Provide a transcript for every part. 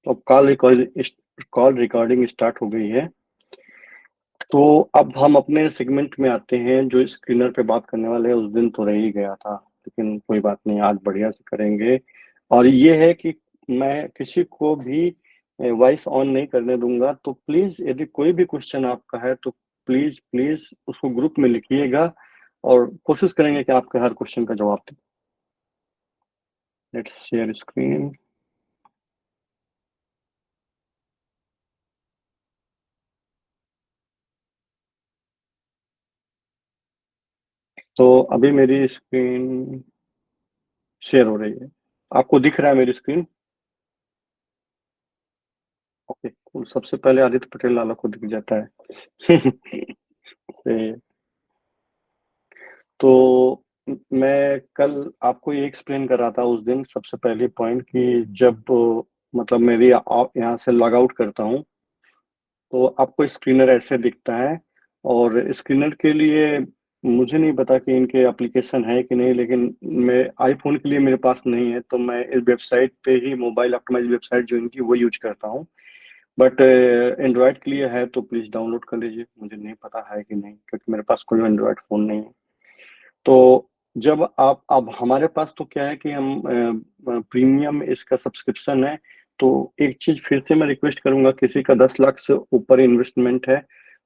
तो call recording start हो गई है। तो अब हम अपने सेगमेंट में आते हैं, जो स्क्रीनर पे बात करने वाले हैं। उस दिन तो रह ही गया था, लेकिन कोई बात नहीं, आज बढ़िया से करेंगे। और ये है कि मैं किसी को भी वॉइस ऑन नहीं करने दूंगा, तो प्लीज यदि कोई भी क्वेश्चन आपका है तो प्लीज प्लीज उसको ग्रुप में लिखिएगा और कोशिश करेंगे कि आपके हर क्वेश्चन का जवाब दें। Let's share screen. तो अभी मेरी स्क्रीन शेयर हो रही है, आपको दिख रहा है मेरी स्क्रीन? ओके, सबसे पहले आदित्य पटेल लाला को दिख जाता है। से- तो मैं कल आपको ये एक्सप्लेन कर रहा था उस दिन, सबसे पहले पॉइंट, कि जब मतलब मेरी यहाँ से लॉग आउट करता हूँ तो आपको स्क्रीनर ऐसे दिखता है। और स्क्रीनर के लिए मुझे नहीं पता कि इनके एप्लीकेशन है कि नहीं, लेकिन मैं आईफोन के लिए मेरे पास नहीं है, तो मैं इस वेबसाइट पे ही, मोबाइल ऑप्टिमाइज वेबसाइट जो इनकी, वो यूज करता हूँ। बट एंड्रॉयड के लिए है तो प्लीज डाउनलोड कर लीजिए। मुझे नहीं पता है कि नहीं, क्योंकि मेरे पास कोई एंड्रॉयड फोन नहीं है। तो जब आप, अब हमारे पास तो क्या है कि हम प्रीमियम इसका सब्सक्रिप्शन है। तो एक चीज फिर से मैं रिक्वेस्ट करूंगा, किसी का 10 लाख से ऊपर इन्वेस्टमेंट है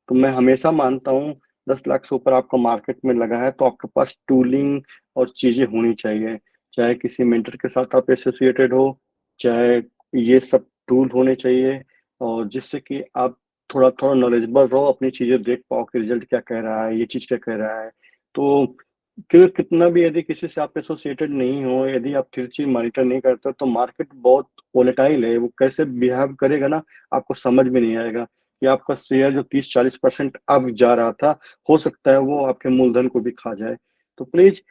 तो मैं हमेशा मानता हूँ 10 लाख से ऊपर आपका मार्केट में लगा है तो आपके पास टूलिंग और चीजें होनी चाहिए। चाहे किसी मेंटर के साथ आप एसोसिएटेड हो, चाहे ये सब टूल होने चाहिए, और जिससे कि आप थोड़ा थोड़ा नॉलेजेबल रहो, अपनी चीजें देख पाओ कि रिजल्ट क्या कह रहा है, ये चीज क्या कह रहा है। तो कितना भी यदि किसी से आप एसोसिएटेड नहीं हो, यदि आप फिर चीज मॉनिटर नहीं करते हो, तो मार्केट बहुत वोलेटाइल है, वो कैसे बिहेव करेगा ना, आपको समझ में नहीं आएगा। कि आपका शेयर जो 30-40% अब जा रहा था, हो सकता है वो आपके मूलधन को भी खा जाए। तो प्लीज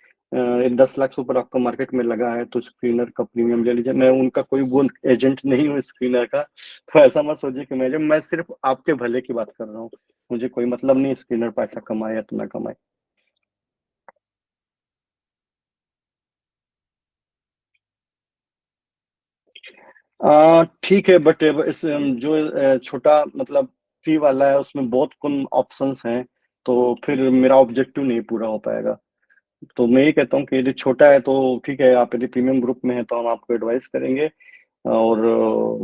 10 लाख से ऊपर आपका मार्केट में लगा है तो स्क्रीनर का प्रीमियम ले लीजिए। मैं उनका कोई वो एजेंट नहीं हूँ स्क्रीनर का, तो ऐसा मत सोचिए कि मैं सिर्फ आपके भले की बात कर रहा हूँ। मुझे कोई मतलब नहीं स्क्रीनर पैसा कमाए या तो ना कमाए। ठीक है, बट इस जो छोटा मतलब फ्री वाला है, उसमें बहुत कम ऑप्शंस हैं, तो फिर मेरा ऑब्जेक्टिव नहीं पूरा हो पाएगा। तो मैं ये कहता हूँ कि यदि छोटा है तो ठीक है, आप यदि प्रीमियम ग्रुप में है तो हम आपको एडवाइस करेंगे। और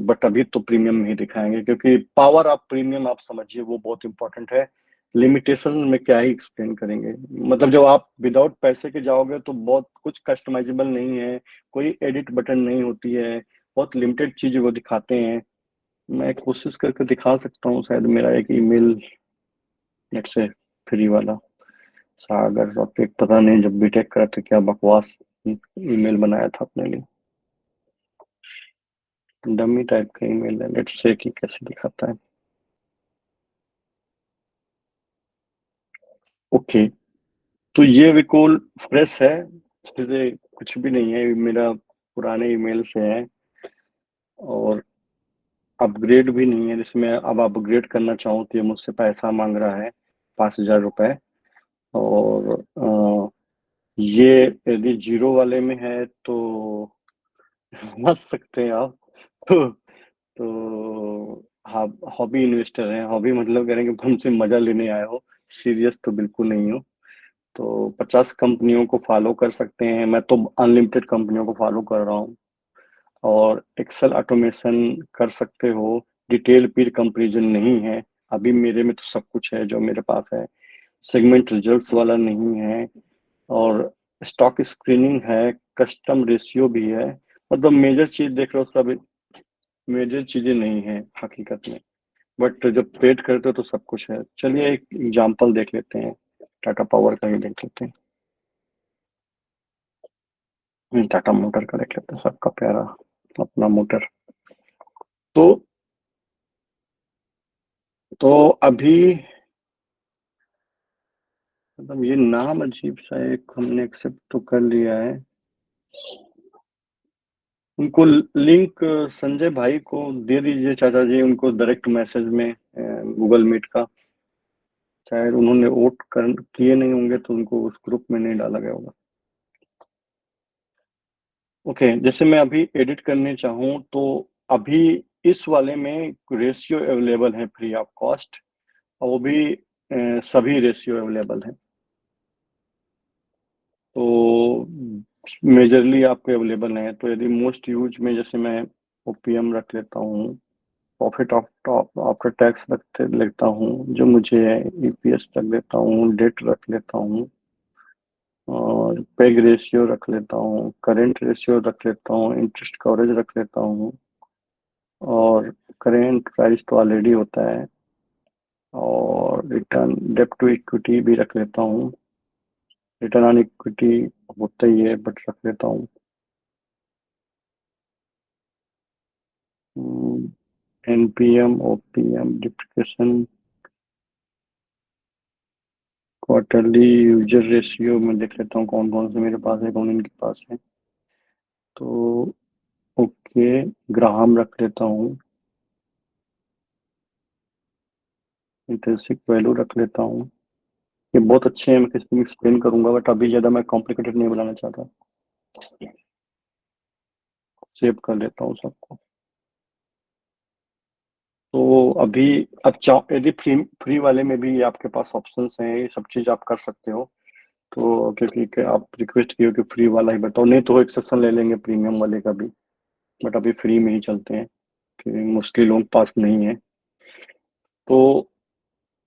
बट अभी तो प्रीमियम ही दिखाएंगे, क्योंकि पावर ऑफ प्रीमियम आप समझिए, वो बहुत इंपॉर्टेंट है। लिमिटेशन में क्या ही एक्सप्लेन करेंगे, मतलब जब आप विदाउट पैसे के जाओगे तो बहुत कुछ कस्टमाइजेबल नहीं है, कोई एडिट बटन नहीं होती है, बहुत लिमिटेड चीजें वो दिखाते हैं। मैं कोशिश करके दिखा सकता हूँ, शायद मेरा एक ईमेल नेट से फ्री वाला, सागर आपके, पता नहीं जब बीटेक करा था क्या बकवास ईमेल बनाया था अपने लिए। डमी टाइप का ईमेल है, लेट्स से कि कैसे दिखाता है। ओके, तो ये विकोल फ्रेश है, जैसे कुछ भी नहीं है, मेरा पुराने ईमेल से है। और अपग्रेड भी नहीं है, जिसमें अब अपग्रेड करना चाहूँ तो ये मुझसे पैसा मांग रहा है, 5,000 रुपए। और ये यदि जीरो वाले में है तो समझ सकते हैं आप। तो हाँ, हॉबी इन्वेस्टर है। हॉबी मतलब कह रहे हैं कि हमसे मजा लेने आए हो, सीरियस तो बिल्कुल नहीं हो। तो 50 कंपनियों को फॉलो कर सकते हैं, मैं तो अनलिमिटेड कंपनियों को फॉलो कर रहा हूँ। और एक्सेल ऑटोमेशन कर सकते हो, डिटेल पीर कंपैरिजन नहीं है। अभी मेरे में तो सब कुछ है जो मेरे पास है, सेगमेंट रिजल्ट्स वाला नहीं है। और स्टॉक स्क्रीनिंग है, कस्टम रेशियो भी है। मतलब मेजर चीज देख रहे हो, सब मेजर चीजें नहीं है हकीकत में। बट जब पेड करते हो तो सब कुछ है। चलिए एक एग्जांपल देख लेते हैं, टाटा पावर का ही देख लेते हैं। टाटा मोटर का देख लेते हैं, सबका प्यारा अपना मोटर। तो तो अभी मतलब ये नाम अजीब सा है, एक हमने एक्सेप्ट तो कर लिया है। उनको लिंक संजय भाई को दे दीजिए, चाचा जी, उनको डायरेक्ट मैसेज में गूगल मीट का। शायद उन्होंने वोट कर किए नहीं होंगे तो उनको उस ग्रुप में नहीं डाला गया होगा। ओके, जैसे मैं अभी एडिट करने चाहूँ तो अभी इस वाले में रेशियो अवेलेबल है फ्री ऑफ कॉस्ट, और वो भी सभी रेशियो अवेलेबल हैं। तो मेजरली आपके अवेलेबल हैं। तो यदि मोस्ट यूज में जैसे मैं ओपीएम रख लेता हूँ, profit of top after tax रख लेता हूँ जो मुझे है, ईपीएस रख लेता हूँ, डेट रख लेता हूँ, और पेग रेशियो रख लेता हूँ, करेंट रेशियो रख लेता हूँ, इंटरेस्ट कवरेज रख लेता हूँ, और करेंट प्राइस तो ऑलरेडी होता है, और रिटर्न डेब्ट टू इक्विटी भी रख लेता हूँ। रिटर्न ऑन इक्विटी होता ही है बट रख लेता हूँ। NPM, OPM, depreciation, quarterly user ratio में देख लेता हूँ कौन कौन से मेरे पास है, कौन इनके पास है। तो ओके, ग्राहम रख लेता हूँ, इंट्रिंसिक वैल्यू रख लेता हूँ। ये बहुत अच्छे हैं, मैं किसी में एक्सप्लेन करूंगा बट अभी ज़्यादा मैं कॉम्प्लिकेटेड नहीं बनाना चाहता। सेव कर लेता हूँ सबको। तो अभी अब चाहो यदि फ्री फ्री वाले में भी आपके पास ऑप्शंस हैं, ये सब चीज़ आप कर सकते हो। तो क्योंकि आप रिक्वेस्ट किए हो कि फ्री वाला ही बताओ, नहीं तो एक सेशन ले लेंगे प्रीमियम वाले का भी, बट अभी फ्री में ही चलते हैं कि मोस्टली लोग पास नहीं है। तो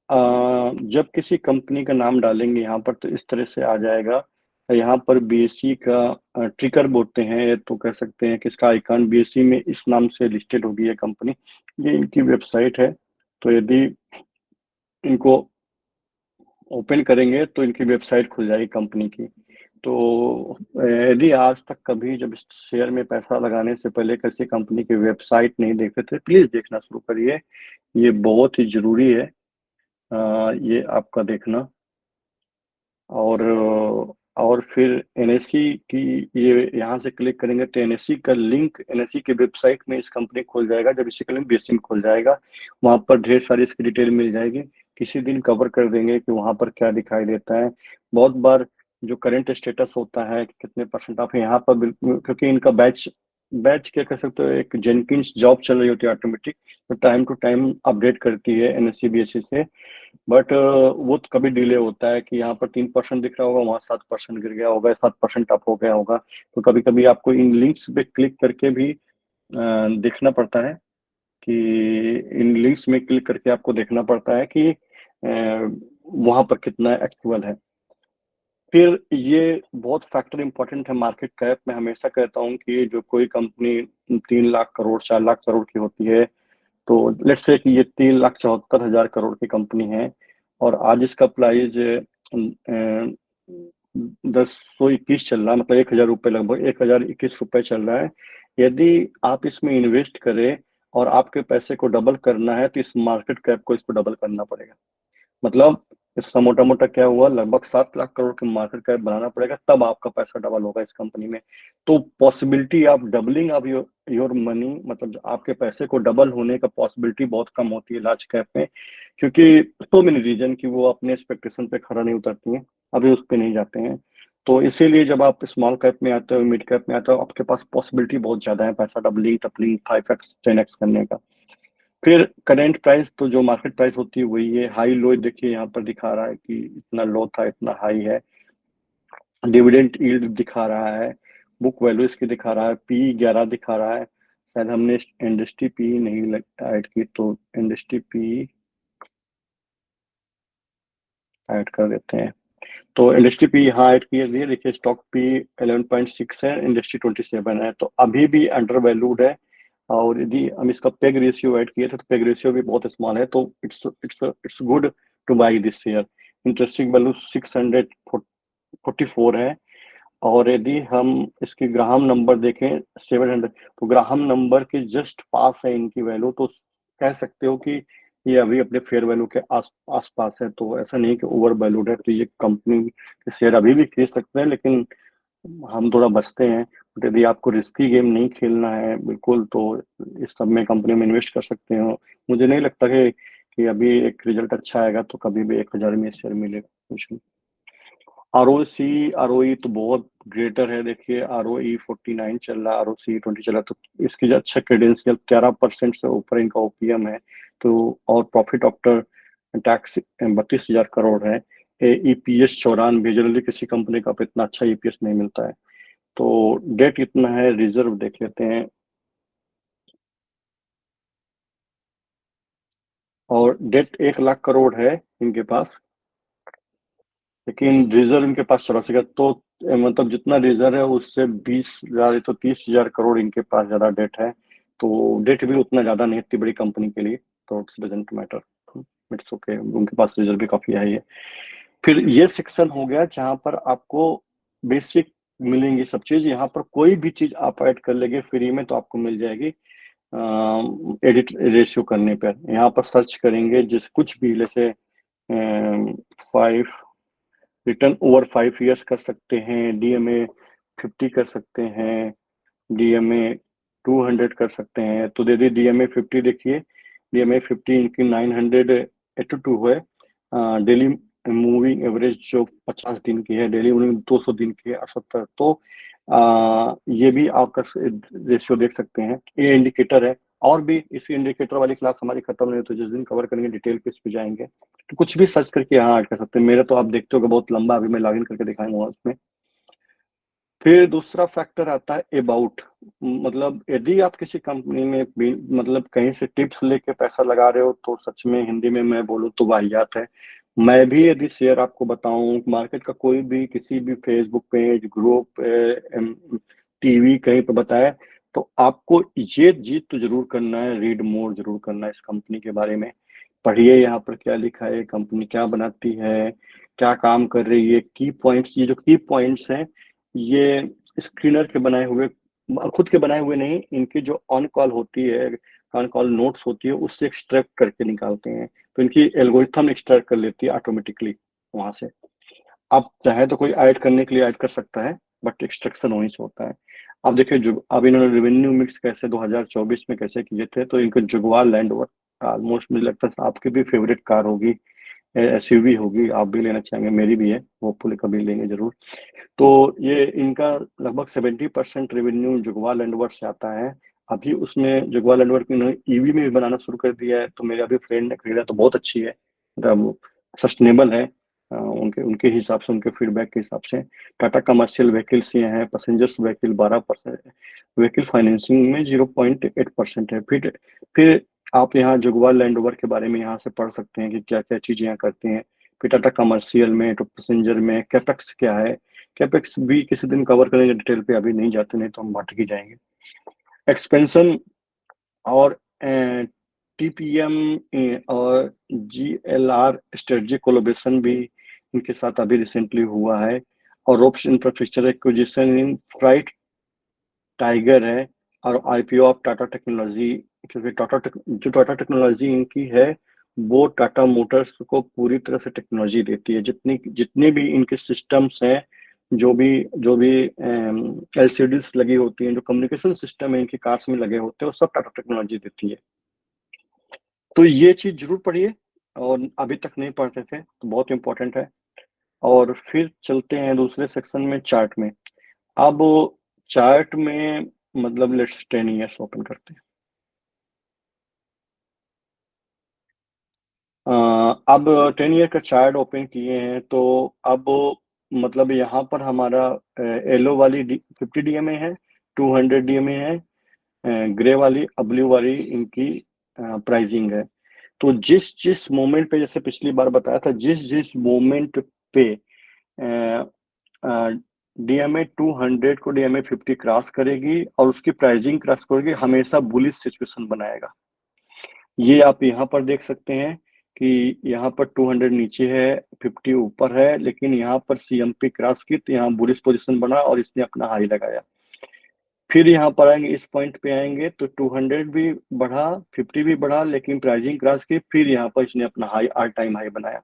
जब किसी कंपनी का नाम डालेंगे यहाँ पर तो इस तरह से आ जाएगा। यहाँ पर बीएसई का ट्रिकर बोलते हैं, तो कह सकते हैं कि इसका आइकन बीएसई में इस नाम से लिस्टेड होगी ये कंपनी। ये इनकी वेबसाइट है। तो यदि इनको ओपन करेंगे तो इनकी वेबसाइट खुल जाएगी कंपनी की। तो यदि आज तक कभी जब इस शेयर में पैसा लगाने से पहले किसी कंपनी की वेबसाइट नहीं देखे थे, प्लीज देखना शुरू करिए। ये बहुत ही जरूरी है ये आपका देखना। और फिर एनएससी की, ये यहाँ से क्लिक करेंगे तो एनएससी का लिंक, एनएससी की वेबसाइट में इस कंपनी खोल जाएगा। जब इसी का लिंक बीएससी में खोल जाएगा, वहाँ पर ढेर सारी इसकी डिटेल मिल जाएगी। किसी दिन कवर कर देंगे कि वहाँ पर क्या दिखाई देता है। बहुत बार जो करंट स्टेटस होता है कि कितने परसेंट आप यहाँ पर क्योंकि इनका बैच बैच क्या कह सकते हो, एक जेनकिंस जॉब चल रही होती है ऑटोमेटिक, तो टाइम टू टाइम अपडेट करती है एनएससी बीएससी से। बट वो तो कभी डिले होता है कि यहाँ पर 3% दिख रहा होगा, वहाँ 7% गिर गया होगा, 7% अप हो गया होगा। तो कभी कभी आपको इन लिंक्स पे क्लिक करके भी देखना पड़ता है कि इन लिंक्स में क्लिक करके आपको देखना पड़ता है कि वहां पर कितना एक्चुअल है। फिर ये बहुत फैक्टर इंपॉर्टेंट है मार्केट कैप। मैं हमेशा कहता हूँ कि जो कोई कंपनी 3 लाख करोड़ 4 लाख करोड़ की होती है, तो लेट्स से कि ये 3,74,000 करोड़ की कंपनी है, और आज इसका प्राइस 10,121 चल रहा है, मतलब 1,000 रुपये, लगभग 1,021 रुपये चल रहा है। यदि आप इसमें इन्वेस्ट करें और आपके पैसे को डबल करना है तो इस मार्केट कैप को इसको डबल करना पड़ेगा। मतलब इसका मोटा मोटा क्या हुआ, लगभग 7 लाख करोड़ के मार्केट कैप बनाना पड़ेगा, तब आपका पैसा डबल होगा इस कंपनी में। तो possibility of doubling of your money, मतलब आपके पैसे को डबल होने का पॉसिबिलिटी बहुत कम होती है लार्ज कैप में, क्योंकि सो मेनी रीजन कि वो अपने एक्सपेक्टेशन पे खरा नहीं उतरती हैं, अभी उस पर नहीं जाते हैं। तो इसीलिए जब आप स्मॉल कैप में आते हो, मिड कैप में आते हो, आपके पास पॉसिबिलिटी बहुत ज्यादा है पैसा डबलिंग टपलिंग 5x 10x करने का। फिर करेंट प्राइस, तो जो मार्केट प्राइस होती है वही है। हाई लो देखिए यहाँ पर दिखा रहा है कि इतना लो था इतना हाई है। डिविडेंड यील्ड दिखा रहा है, बुक वैल्यू इसकी दिखा रहा है, पी 11 दिखा रहा है। शायद हमने इंडस्ट्री पी नहीं ऐड की, तो इंडस्ट्री पी ऐड कर देते हैं। तो इंडस्ट्री पी यहाँ ऐड किए हुए देखिए, स्टॉक पी 11.6 है, इंडस्ट्री 27 है, तो अभी भी अंडर वैल्यूड है। और यदि हम इसका पेग रेशियो ऐड किए थे तो पेग रेशियो भी बहुत स्मॉल है, तो it's it's it's good two by this share. Interesting value 644 है। और यदि हम इसकी ग्राहम नंबर देखें 700, तो ग्राहम नंबर के जस्ट पास है इनकी वैल्यू। तो कह सकते हो कि ये अभी अपने फेयर वैल्यू के आस पास है। तो ऐसा नहीं कि ओवर वैल्यूड है, तो ये कंपनी के शेयर अभी भी खरीद सकते हैं, लेकिन हम थोड़ा बचते हैं। बट यदि आपको रिस्की गेम नहीं खेलना है बिल्कुल, तो इस सब में कंपनी में इन्वेस्ट कर सकते हो। मुझे नहीं लगता कि अभी एक रिजल्ट अच्छा आएगा तो कभी भी 1,000 में शेयर मिलेगा कुछ। आरओसी आरओई तो बहुत ग्रेटर है, देखिए ROE 49 चल रहा है, ROC 20 चल रहा है, तो इसकी जो अच्छा क्रेडेंशियल 13% से ऊपर इनका ओपीएम है। तो और प्रॉफिट आफ्टर टैक्स 32,000 करोड़ है। ईपीएस 94, जनरली किसी कंपनी का इतना अच्छा ईपीएस नहीं मिलता है। तो डेट इतना है, रिजर्व देख लेते हैं। और डेट 1 लाख करोड़ है इनके पास, लेकिन रिजर्व इनके पास 84 का। तो मतलब जितना रिजर्व है उससे 20,000 तो 30,000 करोड़ इनके पास ज्यादा डेट है। तो डेट भी उतना ज्यादा नहीं है इतनी बड़ी कंपनी के लिए, तो it's doesn't matter, it's okay, उनके पास रिजर्व भी काफी हाई है। फिर ये सेक्शन हो गया जहां पर आपको बेसिक मिलेंगी सब चीज। यहाँ पर कोई भी चीज आप ऐड कर लेंगे फ्री में तो आपको मिल जाएगी। एडिट रेशियो करने पर यहाँ पर सर्च करेंगे जिस कुछ भी, जैसे 5 रिटर्न ओवर 5 ईयर्स कर सकते हैं, डीएमए 50 कर सकते हैं, डीएमए 200 कर सकते हैं। तो दे दी डीएमए 50, देखिए डीएमए 50 इनकी 982 है। डेली मूविंग एवरेज जो 50 दिन की है, डेली मूविंग 200 दिन की है 78। तो ये भी आपका रेशियो देख सकते हैं, ये इंडिकेटर है। और भी इस इंडिकेटर वाली क्लास हमारी खत्म नहीं, तो जिस दिन कवर करेंगे डिटेल पे इस पे जाएंगे, तो कुछ भी सर्च करके यहाँ ऐड कर सकते हैं। मेरे तो आप देखते हो कि बहुत लंबा, अभी मैं लॉगिन करके दिखाऊंगा उसमें। फिर दूसरा फैक्टर आता है अबाउट, मतलब यदि आप किसी कंपनी में मतलब कहीं से टिप्स लेके पैसा लगा रहे हो तो सच में हिंदी में मैं बोलूँ तो वाहियात है। मैं भी यदि शेयर आपको बताऊं, मार्केट का कोई भी किसी भी फेसबुक पेज, ग्रुप, टीवी कहीं पर बताए, तो आपको ये जीत तो जरूर करना है, रीड मोर जरूर करना है इस कंपनी के बारे में। पढ़िए यहाँ पर क्या लिखा है, कंपनी क्या बनाती है, क्या काम कर रही है, की पॉइंट्स, ये जो की पॉइंट्स हैं ये स्क्रीनर के बनाए हुए, खुद के बनाए हुए नहीं, इनकी जो ऑन कॉल होती है, ऑन कॉल नोट्स होती है, उससे एक्सट्रैक्ट करके निकालते हैं। तो इनकी एल्गोरिथम एक्सट्रैक्ट कर लेती है ऑटोमेटिकली वहां से। आप चाहे तो कोई ऐड करने के लिए ऐड कर सकता है, बट एक्सट्रैक्शन वहीं से होता है। अब देखिए जो अब इन्होंने रेवेन्यू मिक्स कैसे 2024 में कैसे किए थे, तो इनको जगुआर लैंड ओवर, ऑलमोस्ट मुझे लगता है आपकी भी फेवरेट कार होगी, एसयूवी होगी, आप भी लेना चाहेंगे, मेरी भी है, होपफुली कभी लेंगे जरूर। तो ये इनका लगभग 70% रेवेन्यू जगुआर लैंडवर्क से आता है। अभी उसमें जगुआर लैंडवर्क इन्होंने ईवी में भी बनाना शुरू कर दिया है, तो मेरे अभी फ्रेंड ने खरीदा तो बहुत अच्छी है, मतलब सस्टेनेबल है। उनके उनके हिसाब से, उनके फीडबैक के हिसाब से। टाटा कमर्शियल व्हीकल्स ये हैं, पैसेंजर्स व्हीकल 12%, व्हीकल फाइनेंसिंग में 0.8% है। फिर आप यहाँ जगुआर लैंड रोवर के बारे में यहाँ से पढ़ सकते हैं कि क्या क्या चीजें यहाँ करते हैं। फिर टाटा कमर्शियल में, तो पैसेंजर में कैपेक्स क्या है, कैपेक्स भी किसी दिन कवर करेंगे डिटेल पे, अभी नहीं जाते, नहीं तो हम भटक ही जाएंगे। एक्सपेंशन और टीपीएम और जीएलआर स्ट्रेटजी कोलोब्रेशन भी इनके साथ अभी रिसेंटली हुआ है। और रोप्स इंफ्रास्ट्रक्चर एक्विजिशन इन फ्राइट टाइगर है। और आईपीओ ऑफ टाटा टेक्नोलॉजी, क्योंकि जो टाटा टेक्नोलॉजी इनकी है वो टाटा मोटर्स को पूरी तरह से टेक्नोलॉजी देती है। जितनी जितने भी इनके सिस्टम्स हैं, जो भी एलसीडीज लगी होती हैं, जो कम्युनिकेशन सिस्टम है इनकी कार्स में लगे होते हैं, वो सब टाटा टेक्नोलॉजी देती है। तो ये चीज जरूर पढ़िए, और अभी तक नहीं पढ़ते थे तो बहुत इंपॉर्टेंट है। और फिर चलते हैं दूसरे सेक्शन में, चार्ट में। अब चार्ट में मतलब लेट्स 10 ईयर्स ओपन करते हैं। अब 10 ईयर का चार्ट ओपन किए हैं, तो अब मतलब यहाँ पर हमारा येलो वाली 50 डीएमए है, 200 डीएमए है, ग्रे वाली, ब्लू वाली इनकी प्राइसिंग है। तो जिस जिस मोमेंट पे, जैसे पिछली बार बताया था, जिस जिस मोमेंट पे डीएमए 200 को डीएमए 50 क्रॉस करेगी और उसकी प्राइसिंग क्रॉस करेगी, हमेशा बुलिश सिचुएशन बनाएगा। ये आप यहाँ पर देख सकते हैं कि यहाँ पर 200 नीचे है, 50 ऊपर है, लेकिन यहाँ पर सीएमपी क्रॉस की तो यहाँ बुलिश पोजीशन बना और इसने अपना हाई लगाया। फिर यहाँ पर आएंगे, इस पॉइंट पे आएंगे तो 200 भी बढ़ा, 50 भी बढ़ा, लेकिन प्राइसिंग क्रॉस की, फिर यहाँ पर इसने अपना हाई, ऑल टाइम हाई बनाया।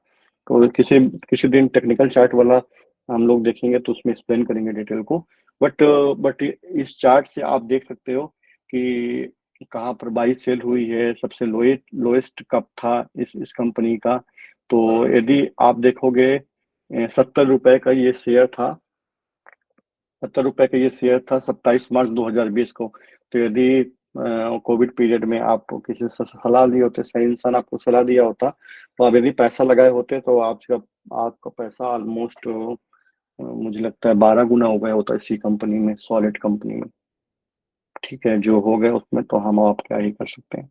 तो किसी किसी दिन टेक्निकल चार्ट वाला हम लोग देखेंगे तो उसमें एक्सप्लेन करेंगे डिटेल को। बट इस चार्ट से आप देख सकते हो कि कहाँ पर बाई सेल हुई है, सबसे लोएस्ट कब था इस कंपनी का। तो यदि आप देखोगे 70 रुपए का ये शेयर था ₹70 का ये शेयर था 27 मार्च 2020 को। तो यदि कोविड पीरियड में आप किसी से सलाह लिए होते, सही इंसान आपको सलाह दिया होता, तो आप यदि पैसा लगाए होते तो आपका आपका पैसा ऑलमोस्ट मुझे लगता है 12 गुना हो गया होता इसी कंपनी में, सॉलिड कंपनी में। ठीक है, जो हो गया उसमें तो हम आप क्या ही कर सकते हैं।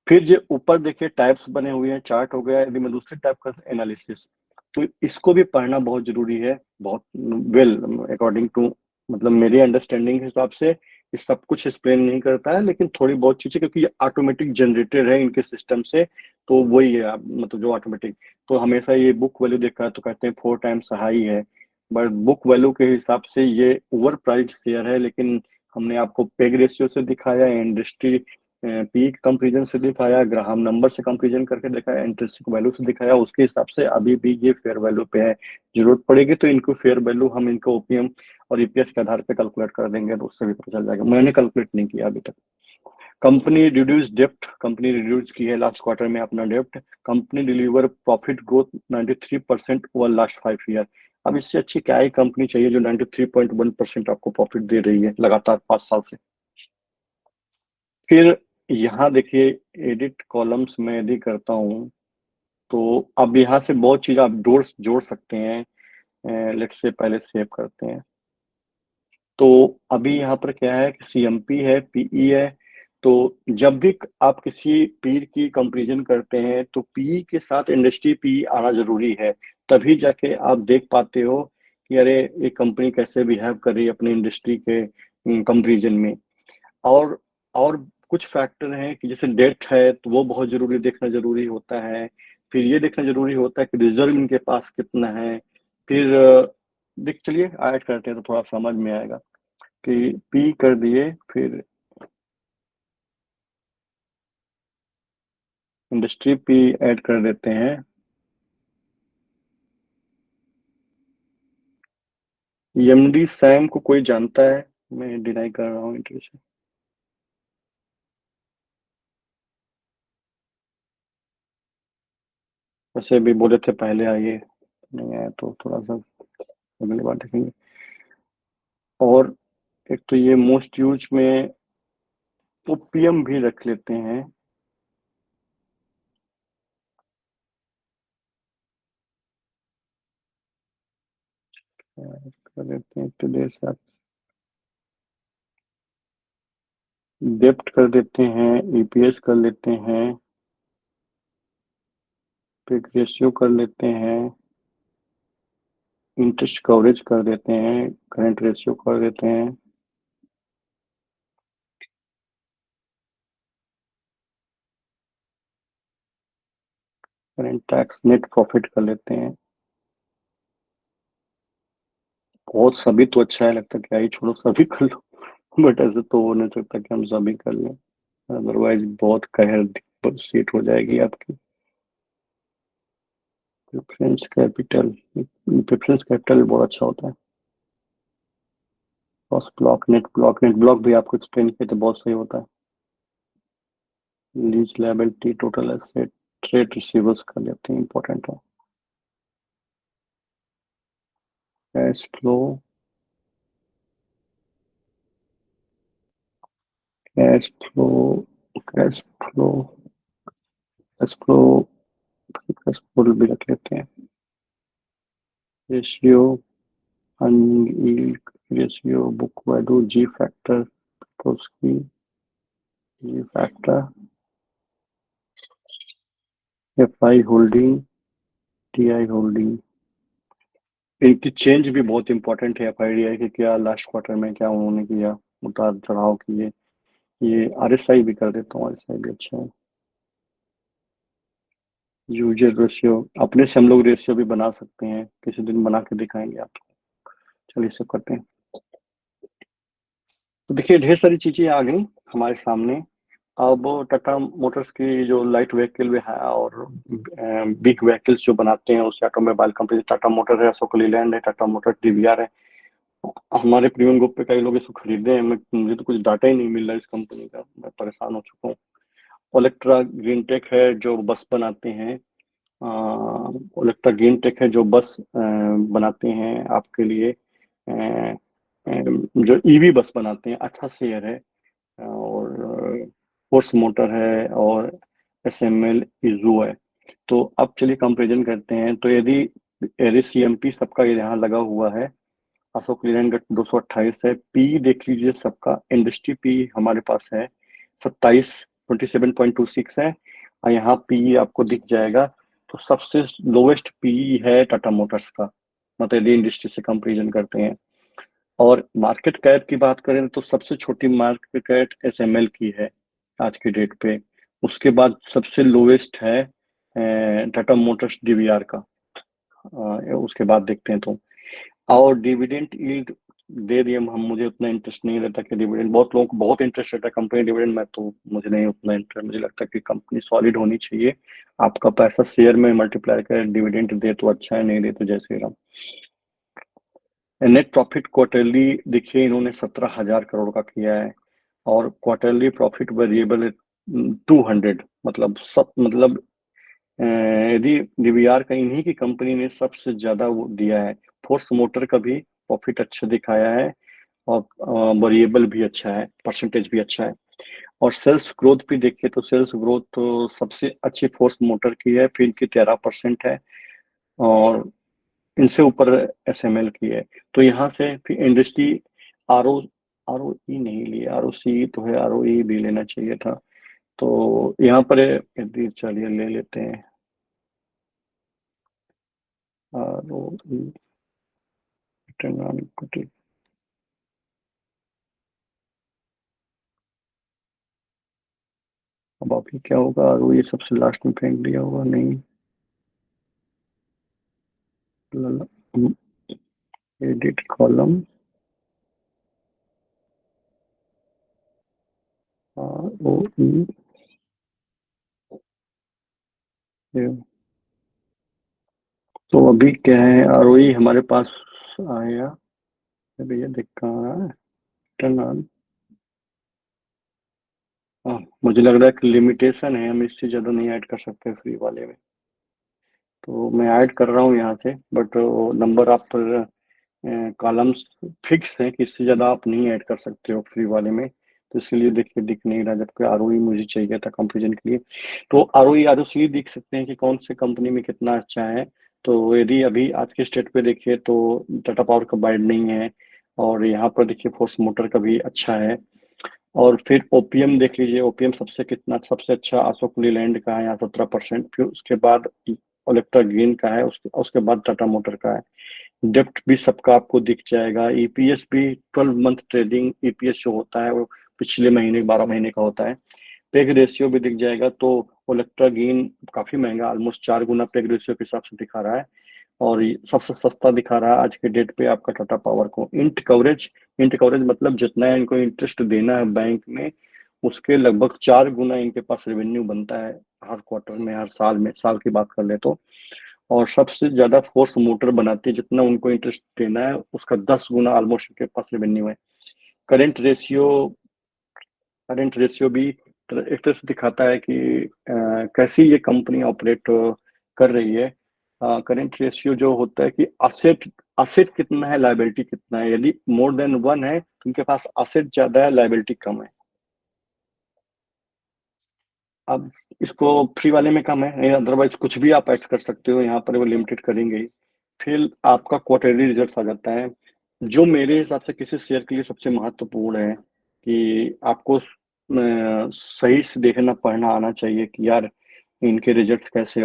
फिर जो ऊपर देखिए टाइप्स बने हुए हैं, चार्ट हो गया, यदि मैं दूसरे टाइप का एनालिसिस, तो इसको भी पढ़ना बहुत ज़रूरी है, बहुत वेल अकॉर्डिंग टू, मतलब मेरी अंडरस्टैंडिंग के हिसाब से ये सब कुछ एक्सप्लेन नहीं करता है, लेकिन थोड़ी बहुत चीज़ें, क्योंकि ये ऑटोमेटिक जनरेटेड है इनके सिस्टम से, तो वही है मतलब जो ऑटोमेटिक, तो हमेशा ये बुक वैल्यू देखा है तो कहते हैं 4 टाइम्स हाई है, बट बुक वैल्यू के हिसाब से ये ओवर प्राइस्ड शेयर है, लेकिन हमने आपको पेग रेशियो से दिखाया, इंडस्ट्री पी कंपेरिजन से दिखाया, ग्राहम नंबर से कंपेरिजन करके दिखाया, इंटरेस्टिंग वैल्यू से दिखाया, उसके हिसाब से अभी भी ये फेयर वैल्यू पे है। जरूरत पड़ेगी तो इनको फेयर वैल्यू हम इनको ओपीएम और ईपीएस के आधार पे कैलकुलेट कर देंगे, तो उससे भी पता चल जाएगा। मैंने कैलकुलेट नहीं किया अभी तक। कंपनी रिड्यूस डेप्ट, कंपनी रिड्यूस की है लास्ट क्वार्टर में अपना डेप्ट। Company deliver profit growth 93% over last 5 year. अब इससे अच्छी क्या ही कंपनी चाहिए जो 93.1% आपको प्रॉफिट दे रही है लगातार 5 साल से। फिर यहाँ देखिए एडिट कॉलम्स में यदि करता हूँ तो अब यहाँ से बहुत चीज आप जोड़ सकते हैं। लेट्स से पहले सेव करते हैं। तो अभी यहाँ पर क्या है कि सीएमपी है, पीई है। तो जब भी आप किसी पीर की कंपैरिजन करते हैं तो पीई के साथ इंडस्ट्री पीई आना जरूरी है, तभी जाके आप देख पाते हो कि अरे ये कंपनी कैसे बिहेव कर रही है अपनी इंडस्ट्री के कंपैरिजन में। और और कुछ फैक्टर हैं कि जैसे डेट है तो वो बहुत जरूरी देखना जरूरी होता है। फिर ये देखना जरूरी होता है कि रिजर्व इनके पास कितना है। फिर देख चलिए ऐड करते हैं तो थोड़ा समझ में आएगा कि पी कर दिए, फिर इंडस्ट्री पी ऐड कर देते हैं। एमडी सैम को कोई जानता है? मैं डिनाई कर रहा हूँ इंटरव्यू से। वैसे भी बोले थे पहले आइए, नहीं आया तो थोड़ा सा अगली बार देखेंगे। और एक तो ये मोस्ट यूज में ओपीएम भी रख लेते हैं। कर देते हैं टुडे साथ, डेप्ट कर देते हैं, ईपीएस कर लेते हैं, पिक रेशियो कर लेते हैं, इंटरेस्ट कवरेज कर देते हैं, करंट रेशियो कर देते हैं, करंट टैक्स नेट प्रॉफिट कर लेते हैं। बहुत सभी तो अच्छा है, लगता है क्या ही छोड़ो सभी कर लो, बट ऐसे तो हो नहीं सकता कि हम सभी कर लें, अदरवाइज बहुत कहर सीट हो जाएगी आपकी। प्रेफरेंस कैपिटल, प्रेफरेंस कैपिटल बहुत अच्छा होता है। कॉस्ट ब्लॉक, नेट ब्लॉक भी आपको एक्सप्लेन किया तो बहुत सही होता है। Lease liability, total asset, trade receivables कर लेते हैं, इंपॉर्टेंट है। Cash flow, cash flow, cash flow, cash flow, cash flow भी रख लेते हैं। Ratio, unyield ratio, book value, G factor, तो उसकी G factor, F I holding, T I holding. इनकी चेंज भी बहुत इंपॉर्टेंट है, एफ आई डी आई के क्या लास्ट क्वार्टर में क्या उन्होंने किया, उतार चढ़ाव किए। ये आर एस आई भी कर देता हूँ, आर एस आई भी अच्छा है। यूजर रेशियो, अपने से हम लोग रेशियो भी बना सकते हैं, किसी दिन बना के दिखाएंगे आपको। चलिए सब करते हैं। तो देखिए ढेर सारी चीजें आ गई हमारे सामने। अब टाटा मोटर्स की जो लाइट व्हीकल भी है और बिग व्हीकल्स जो बनाते हैं, उससे ऑटोमोबाइल कंपनी टाटा मोटर है, अशोक लीलैंड है, टाटा मोटर डीवीआर है। हमारे प्रीमियम ग्रुप पे कई लोग इसको खरीदे हैं, मुझे तो कुछ डाटा ही नहीं मिल रहा इस कंपनी का, मैं परेशान हो चुका हूँ। ओलेक्ट्रा ग्रीन टेक है जो बस बनाते हैं। ओलेक्ट्रा ग्रीन टेक है जो बस बनाते हैं आपके लिए। जो ईवी बस बनाते हैं, अच्छा शेयर है। और फोर्स मोटर है और एसएमएल इजू है। तो अब चलिए कंपेरिजन करते हैं। तो यदि यदि सीएमपी सबका यहाँ लगा हुआ है, अशोक लीलैंड 228 है। पी देख लीजिए सबका, इंडस्ट्री पी हमारे पास है 27 है। और यहाँ पी आपको दिख जाएगा। तो सबसे लोवेस्ट पी है टाटा मोटर्स का, मतलब यदि इंडस्ट्री से कंपेरिजन करते हैं। और मार्केट कैप की बात करें तो सबसे छोटी मार्केट कैप एसएमएल की है आज की डेट पे। उसके बाद सबसे लोवेस्ट है टाटा मोटर्स डीवीआर का। उसके बाद देखते हैं तो, और डिविडेंड यील्ड दे दिए हम। मुझे उतना इंटरेस्ट नहीं रहता कि डिविडेंड, बहुत लोगों को बहुत इंटरेस्ट रहता है कंपनी डिविडेंड में, तो मुझे नहीं उतना इंटरेस्ट। मुझे लगता है कि कंपनी सॉलिड होनी चाहिए। आपका पैसा शेयर में मल्टीप्लाई करे, डिविडेंड दे तो अच्छा है, नहीं दे तो जैसे रहा। नेट प्रॉफिट क्वार्टरली देखिए इन्होंने 17,000 करोड़ का किया है। और क्वार्टरली प्रॉफिट वेरिएबल 200, मतलब सब, मतलब यदि डीवीआर का इन्हीं की कंपनी ने सबसे ज्यादा वो दिया है। फोर्स मोटर का भी प्रॉफिट अच्छा दिखाया है। और वेरिएबल भी अच्छा है, परसेंटेज भी अच्छा है। और सेल्स ग्रोथ भी देखिए तो सेल्स ग्रोथ तो सबसे अच्छी फोर्स मोटर की है, फिर इनकी 13% है। और इनसे ऊपर एसएमएल की है। तो यहाँ से फिर industry R O R O E नहीं लिए, आर ओ सी तो है, आर ओ ई भी लेना चाहिए था। तो यहाँ पर यदि चलिए ले लेते हैं R O E, return on equity. अब अभी क्या होगा, आर ओ ई सबसे लास्ट में फेंक दिया होगा, नहीं। एडिट कॉलम, आर ओ ई, तो अभी क्या है, आर ओ ई हमारे पास आया। अभी ये देख कहाँ है, रिटर्न ऑन। हाँ, मुझे लग रहा है कि लिमिटेशन है, हम इससे ज़्यादा नहीं ऐड कर सकते फ्री वाले में। तो मैं ऐड कर रहा हूँ यहाँ से, बट नंबर आप कॉलम्स फिक्स हैं कि इससे ज़्यादा आप नहीं ऐड कर सकते हो फ्री वाले में। तो इसलिए देखिए दिख नहीं रहा, जबकि आरओई मुझे चाहिए था कंपेरिजन के लिए। तो आरओई आरओसी देख सकते हैं कि कौन से कंपनी में कितना अच्छा है। तो यदि अभी आज के स्टेट पे देखिए तो टाटा पावर का बाइड नहीं है। और यहाँ पर देखिए फोर्स मोटर का भी अच्छा है। और फिर ओपीएम देख लीजिए, ओपीएम सबसे कितना, सबसे अच्छा अशोक लीलैंड का है यहाँ 17%। फिर उसके बाद ओलेक्ट्रा ग्रीन का है, उसके उसके बाद टाटा मोटर का है। डेप्ट भी सबका आपको दिख जाएगा। ईपीएस भी 12 मंथ ट्रेडिंग ईपीएस जो होता है वो पिछले महीने 12 महीने का होता है। पेग रेशियो भी दिख जाएगा। तो ओलेक्ट्रा ग्रीन काफी महंगा, ऑलमोस्ट 4 गुना पेग रेशियो के हिसाब से दिखा रहा है। और ये सबसे सस्ता दिखा रहा है आज के डेट पे आपका टाटा पावर को। इंट कवरेज मतलब जितना इनको इंटरेस्ट देना है बैंक में, उसके लगभग 4 गुना इनके पास रेवेन्यू बनता है हर क्वार्टर में, हर साल में, साल की बात कर ले तो। और सबसे ज्यादा फोर्स मोटर बनाती है, जितना उनको इंटरेस्ट देना है उसका 10 गुना ऑलमोस्ट इनके पास रेवेन्यू है। करेंट रेशियो करेंट रेशियो भी एक तरह से दिखाता है कि कैसी ये कंपनी ऑपरेट कर रही है। करेंट रेशियो जो होता है कि असेट असेट कितना है, लायबिलिटी कितना है। यदि मोर देन 1 है तो उनके पास असेट ज्यादा है, लायबिलिटी कम है। अब इसको फ्री वाले में कम है, नहीं अदरवाइज कुछ भी आप ऐड कर सकते हो, यहाँ पर वो लिमिटेड करेंगे ही। फिर आपका क्वार्टरली रिजल्ट आ जाता है, जो मेरे हिसाब से किसी शेयर के लिए सबसे महत्वपूर्ण है कि आपको सही से देखना पढ़ना आना चाहिए कि यार इनके रिजल्ट कैसे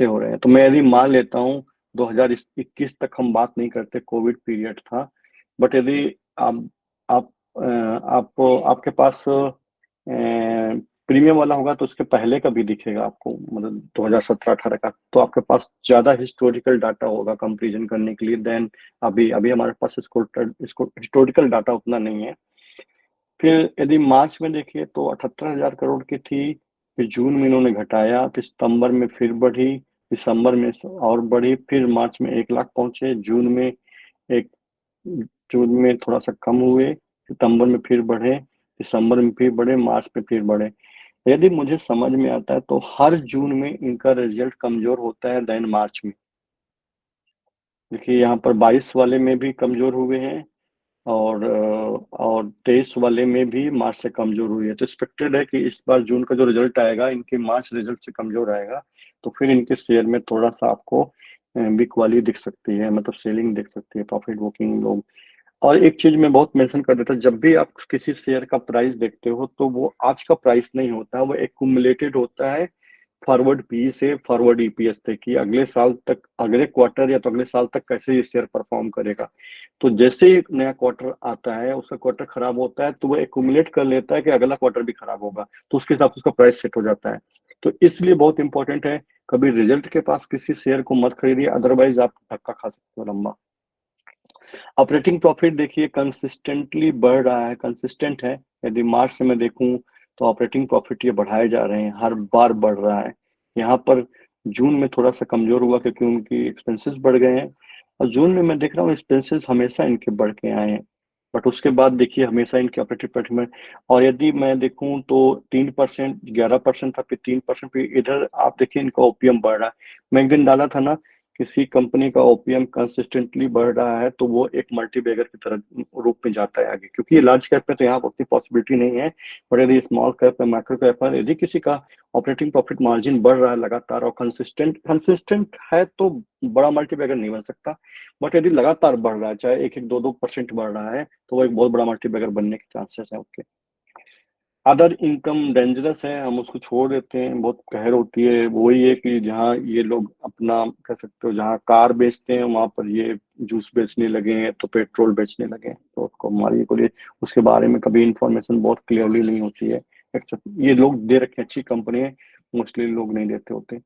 हो रहे हैं। तो मैं यदि मान लेता हूँ 2021 तक हम बात नहीं करते, कोविड पीरियड था। बट यदि आप आप आपके पास प्रीमियम वाला होगा तो उसके पहले का भी दिखेगा आपको, मतलब 2017-18 का, तो आपके पास ज्यादा हिस्टोरिकल डाटा होगा कंपैरिजन करने के लिए। देन अभी अभी हमारे पास इसको हिस्टोरिकल डाटा उतना नहीं है। फिर यदि मार्च में देखिए तो 78,000 करोड़ की थी। फिर जून में इन्होंने घटाया, फिर सितंबर में फिर बढ़ी, दिसंबर में और बढ़ी, फिर मार्च में 1 लाख पहुंचे, एक जून में थोड़ा सा कम हुए, सितंबर में फिर बढ़े, दिसंबर में फिर बढ़े, मार्च में फिर बढ़े। यदि मुझे समझ में आता है तो हर जून में इनका रिजल्ट कमजोर होता है देन मार्च में। देखिए यहाँ पर 22 वाले में भी कमजोर हुए हैं, और 23 वाले में भी मार्च से कमजोर हुई है। तो एक्सपेक्टेड है कि इस बार जून का जो रिजल्ट आएगा इनके मार्च रिजल्ट से कमजोर आएगा, तो फिर इनके शेयर में थोड़ा सा आपको बिक वाली दिख सकती है, मतलब सेलिंग दिख सकती है, प्रॉफिट बुकिंग लोग। और एक चीज मैं बहुत मेंशन कर देता, जब भी आप किसी शेयर का प्राइस देखते हो तो वो आज का प्राइस नहीं होता, वो एक्यूमुलेटेड होता है फॉरवर्ड पी से फॉरवर्ड ईपीएस तक, कि अगले साल तक, अगले क्वार्टर या तो अगले साल तक कैसे ये शेयर परफॉर्म करेगा। तो जैसे ही एक नया क्वार्टर आता है, उसका क्वार्टर खराब होता है तो वो एक्यूमुलेट कर लेता है कि अगला क्वार्टर भी खराब होगा, तो उसके हिसाब से उसका प्राइस सेट हो जाता है। तो इसलिए बहुत इंपॉर्टेंट है, कभी रिजल्ट के पास किसी शेयर को मत खरीदिए, अदरवाइज आप धक्का खा सकते हो लंबा। ऑपरेटिंग प्रॉफिट देखिए कंसिस्टेंटली बढ़ रहा है, कंसिस्टेंट है। यदि मार्च से मैं देखूं तो ऑपरेटिंग प्रॉफिट ये बढ़ाए जा रहे हैं, हर बार बढ़ रहा है। यहाँ पर जून में थोड़ा सा कमजोर हुआ क्योंकि उनकी एक्सपेंसेस बढ़ गए हैं, और जून में मैं देख रहा हूँ एक्सपेंसेस हमेशा इनके बढ़ के आए हैं, बट उसके बाद देखिए हमेशा इनके ऑपरेटिंग प्रॉफिट में। और यदि मैं देखूं तो 3%, 11% था, फिर 3%, फिर इधर आप देखिए इनका ओपीएम बढ़ रहा है। मैं एक दिन डाला था ना, किसी कंपनी का ओपीएम कंसिस्टेंटली बढ़ रहा है तो वो एक मल्टीबैगर की तरह रूप में जाता है आगे, क्योंकि ये लार्ज कैप में तो यहाँ उतनी पॉसिबिलिटी नहीं है। पर यदि स्मॉल कैप में, माइक्रो कैप में यदि किसी का ऑपरेटिंग प्रॉफिट मार्जिन बढ़ रहा है लगातार और कंसिस्टेंट कंसिस्टेंट है तो बड़ा मल्टीबैगर नहीं बन सकता। बट यदि लगातार बढ़ रहा है, चाहे 1-1, 2-2% बढ़ रहा है, तो वो एक बहुत बड़ा मल्टीबैगर बनने के चांसेस है उसके। अदर इनकम डेंजरस है, हम उसको छोड़ देते हैं, बहुत कहर होती है। वही है कि जहाँ ये लोग अपना कह सकते हो, जहाँ कार बेचते हैं वहां पर ये जूस बेचने लगे हैं, तो पेट्रोल बेचने लगे हैं, तो उसको हमारी को लिए उसके बारे में कभी इंफॉर्मेशन बहुत क्लियरली नहीं होती है। एक्सेप्ट ये लोग दे रखे अच्छी कंपनी है, मोस्टली लोग नहीं देते होते।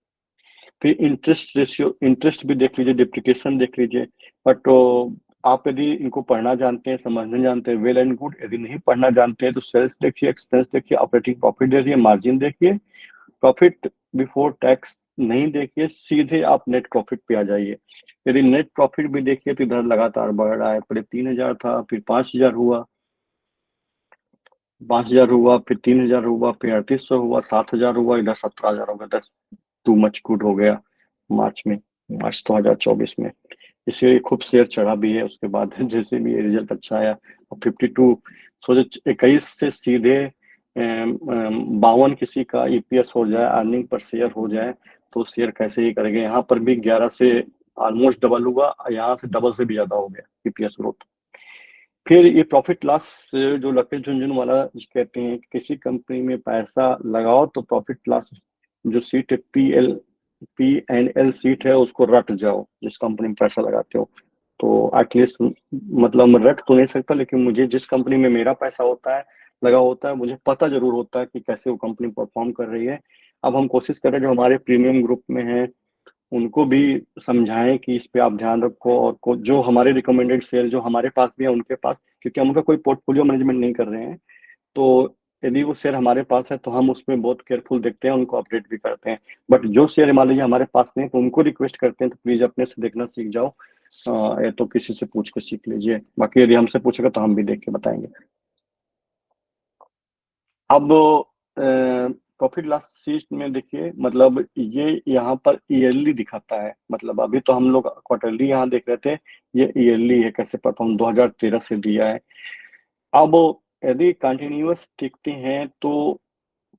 फिर इंटरेस्ट रेशियो, इंटरेस्ट भी देख लीजिए, डिप्रिकेशन देख लीजिए। बट आप यदि इनको पढ़ना जानते हैं, समझना जानते हैं, वेल एंड गुड। यदि नहीं पढ़ना जानते हैं तो सेल्स देखिए, एक्सपेंस देखिए, ऑपरेटिंग प्रॉफिट देखिए, मार्जिन देखिए, प्रॉफिट बिफोर टैक्स नहीं देखिए, सीधे आप नेट प्रॉफिट पे आ जाइए। यदि नेट प्रॉफिट भी देखिए तो इधर लगातार बढ़ रहा है, पहले 3,000 था, फिर 5,000 हुआ, 5,000 हुआ, फिर 3,000 हुआ, फिर 3,800 हुआ, 7,000 हुआ, इधर 17,000 हो गया। टू मच गुड हो गया मार्च में, मार्च 2024 में। इसलिए खूब शेयर चढ़ा भी है उसके बाद जैसे भी ये रिजल्ट अच्छा आया। और 52 सोचे 21 से सीधे 52 किसी का ईपीएस हो जाए, अर्निंग पर शेयर हो जाए, तो शेयर कैसे ही करेंगे। यहाँ पर भी 11 से ऑलमोस्ट डबल हुआ, यहाँ से डबल से भी ज्यादा हो गया ईपीएस ग्रोथ। फिर ये प्रॉफिट लॉस जो लकेश झुनझुन वाला कहते हैं, किसी कंपनी में पैसा लगाओ तो प्रॉफिट लॉस जो सीट है, P&L सीट है, उसको रट जाओ जिस कंपनी में पैसा लगाते हो। तो एटलीस्ट, मतलब मैं रट तो नहीं सकता, लेकिन मुझे जिस कंपनी में मेरा पैसा होता है, लगा होता है, मुझे पता जरूर होता है कि कैसे वो कंपनी परफॉर्म कर रही है। अब हम कोशिश कर रहे हैं जो हमारे प्रीमियम ग्रुप में है उनको भी समझाएं कि इस पे आप ध्यान रखो, और जो हमारे रिकमेंडेड शेयर जो हमारे पास भी है उनके पास, क्योंकि हम उनका कोई पोर्टफोलियो मैनेजमेंट नहीं कर रहे हैं, तो यदि वो शेयर हमारे पास है तो हम उसमें बहुत केयरफुल देखते हैं, उनको अपडेट भी करते हैं। बट जो शेयर मान लीजिए हमारे पास नहीं, तो उनको रिक्वेस्ट करते हैं तो प्लीज अपने से देखना सीख जाओ। या तो किसी से पूछ के सीख लीजिए, बाकी यदि हमसे पूछेगा तो हम भी देख के बताएंगे। अब प्रॉफिट लॉस शीट में देखिए, मतलब ये यहाँ पर ईयरली दिखाता है, मतलब अभी तो हम लोग क्वार्टरली यहाँ देख रहे थे, ये ईयरली है कैसे परफॉर्म 2013 से दिया है। अब यदि कंटिन्यूअस टिकते हैं तो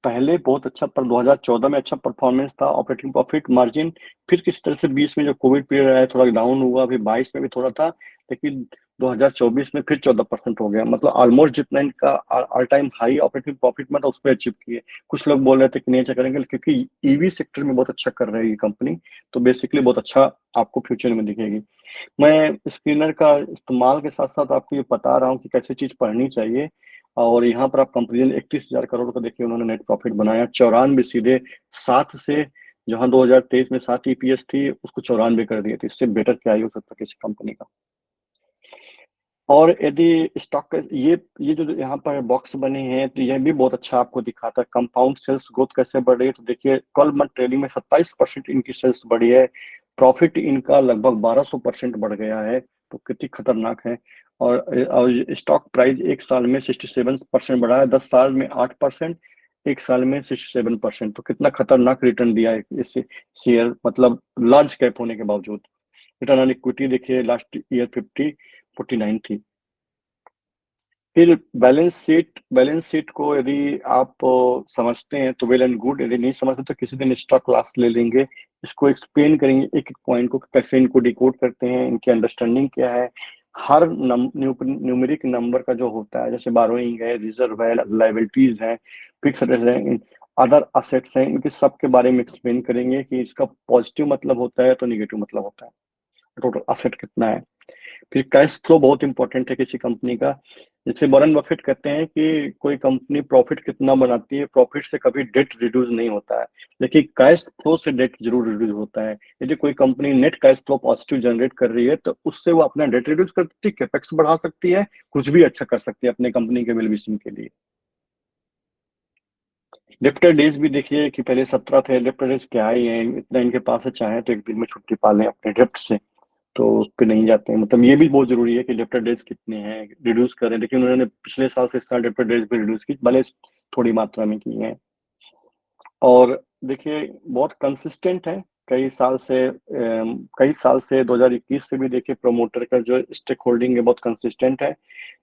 पहले बहुत अच्छा, पर 2014 में अच्छा परफॉर्मेंस था, ऑपरेटिंग प्रॉफिट मार्जिन। फिर किस तरह से 20 में जो कोविड पीरियड आया थोड़ा डाउन हुआ, फिर 22 में भी थोड़ा था, लेकिन 2024 में फिर 14% हो गया, मतलब ऑलमोस्ट जितना इनका all time high operating profit में था उस पर अचीव किए। कुछ लोग बोल रहे थे कि नहीं अच्छा करेंगे, क्योंकि ईवी सेक्टर में बहुत अच्छा कर रही है ये कंपनी, तो बेसिकली बहुत अच्छा आपको फ्यूचर में दिखेगी। मैं स्क्रीनर का इस्तेमाल के साथ साथ आपको ये बता रहा हूँ कि कैसी चीज पढ़नी चाहिए। और यहाँ पर आप कंपेरिजन 31,000 करोड़ का देखिए, उन्होंने नेट प्रॉफिट बनाया 94, सीधे 7 से, जहां 2023 में 7 ईपीएस थी उसको 94 कर दिए थे। इससे बेटर क्या ही हो सकता किसी कंपनी का। और यदि स्टॉक का ये जो यहाँ पर बॉक्स बने हैं तो यह भी बहुत अच्छा आपको दिखाता है कंपाउंड सेल्स ग्रोथ कैसे बढ़ रही है। तो देखिए 12 मंथ ट्रेडिंग में 27% इनकी सेल्स बढ़ी है, प्रॉफिट इनका लगभग 1200% बढ़ गया है, तो कितनी खतरनाक है। और स्टॉक प्राइस एक साल में 67% बढ़ा है, 10 साल में 8%, एक साल में 67%, तो कितना खतरनाक रिटर्न दिया है इससे शेयर, मतलब लार्ज कैप होने के बावजूद। रिटर्न ऑन इक्विटी देखिए लास्ट ईयर 49 थी। फिर बैलेंस शीट को यदि आप समझते हैं तो वेल एंड गुड, यदि नहीं समझते तो किसी दिन एक्स्ट्रा क्लास ले लेंगे, इसको एक्सप्लेन करेंगे एक एक पॉइंट को, कैसे इनको डिकोड करते हैं, इनकी अंडरस्टैंडिंग क्या है। हर न्यूमेरिक नंबर का जो होता है, जैसे बारोइंग है, रिजर्व है, लाइबिलिटीज है, फिक्स है, अदर असेट्स हैं, इनके सब के बारे में एक्सप्लेन करेंगे कि इसका पॉजिटिव मतलब होता है तो निगेटिव मतलब होता है, टोटल असेट कितना है। फिर कैश फ्लो बहुत इंपॉर्टेंट है किसी कंपनी का। जैसे वॉरेन बफेट कहते हैं कि कोई कंपनी प्रॉफिट कितना बनाती है, प्रॉफिट से कभी डेट रिड्यूस नहीं होता है, लेकिन कैश फ्लो से डेट जरूर रिड्यूस होता है। यदि कोई company net cash flow positive generate कर रही है तो उससे वो अपना डेट रिड्यूस कर सकती है, कैपेक्स बढ़ा सकती है, कुछ भी अच्छा कर सकती है अपने कंपनी के वेलविशिंग के लिए। डेप्टर डेज भी देखिए कि पहले 17 थे, डेप्टर डेज क्या ही है, इतना इनके पास है, चाहे तो एक दिन में छुट्टी पा लें अपने डेप्ट से, तो उस पे नहीं जाते हैं। मतलब ये भी बहुत जरूरी है कि डेप्टर डेज कितने हैं रिड्यूस करें, लेकिन उन्होंने पिछले साल से इस साल डेप्टर डेज भी रिड्यूस की, भले थोड़ी मात्रा में की है। और देखिए बहुत कंसिस्टेंट है, कई साल से 2021 से भी देखिए प्रमोटर का जो स्टेक होल्डिंग है बहुत कंसिस्टेंट है।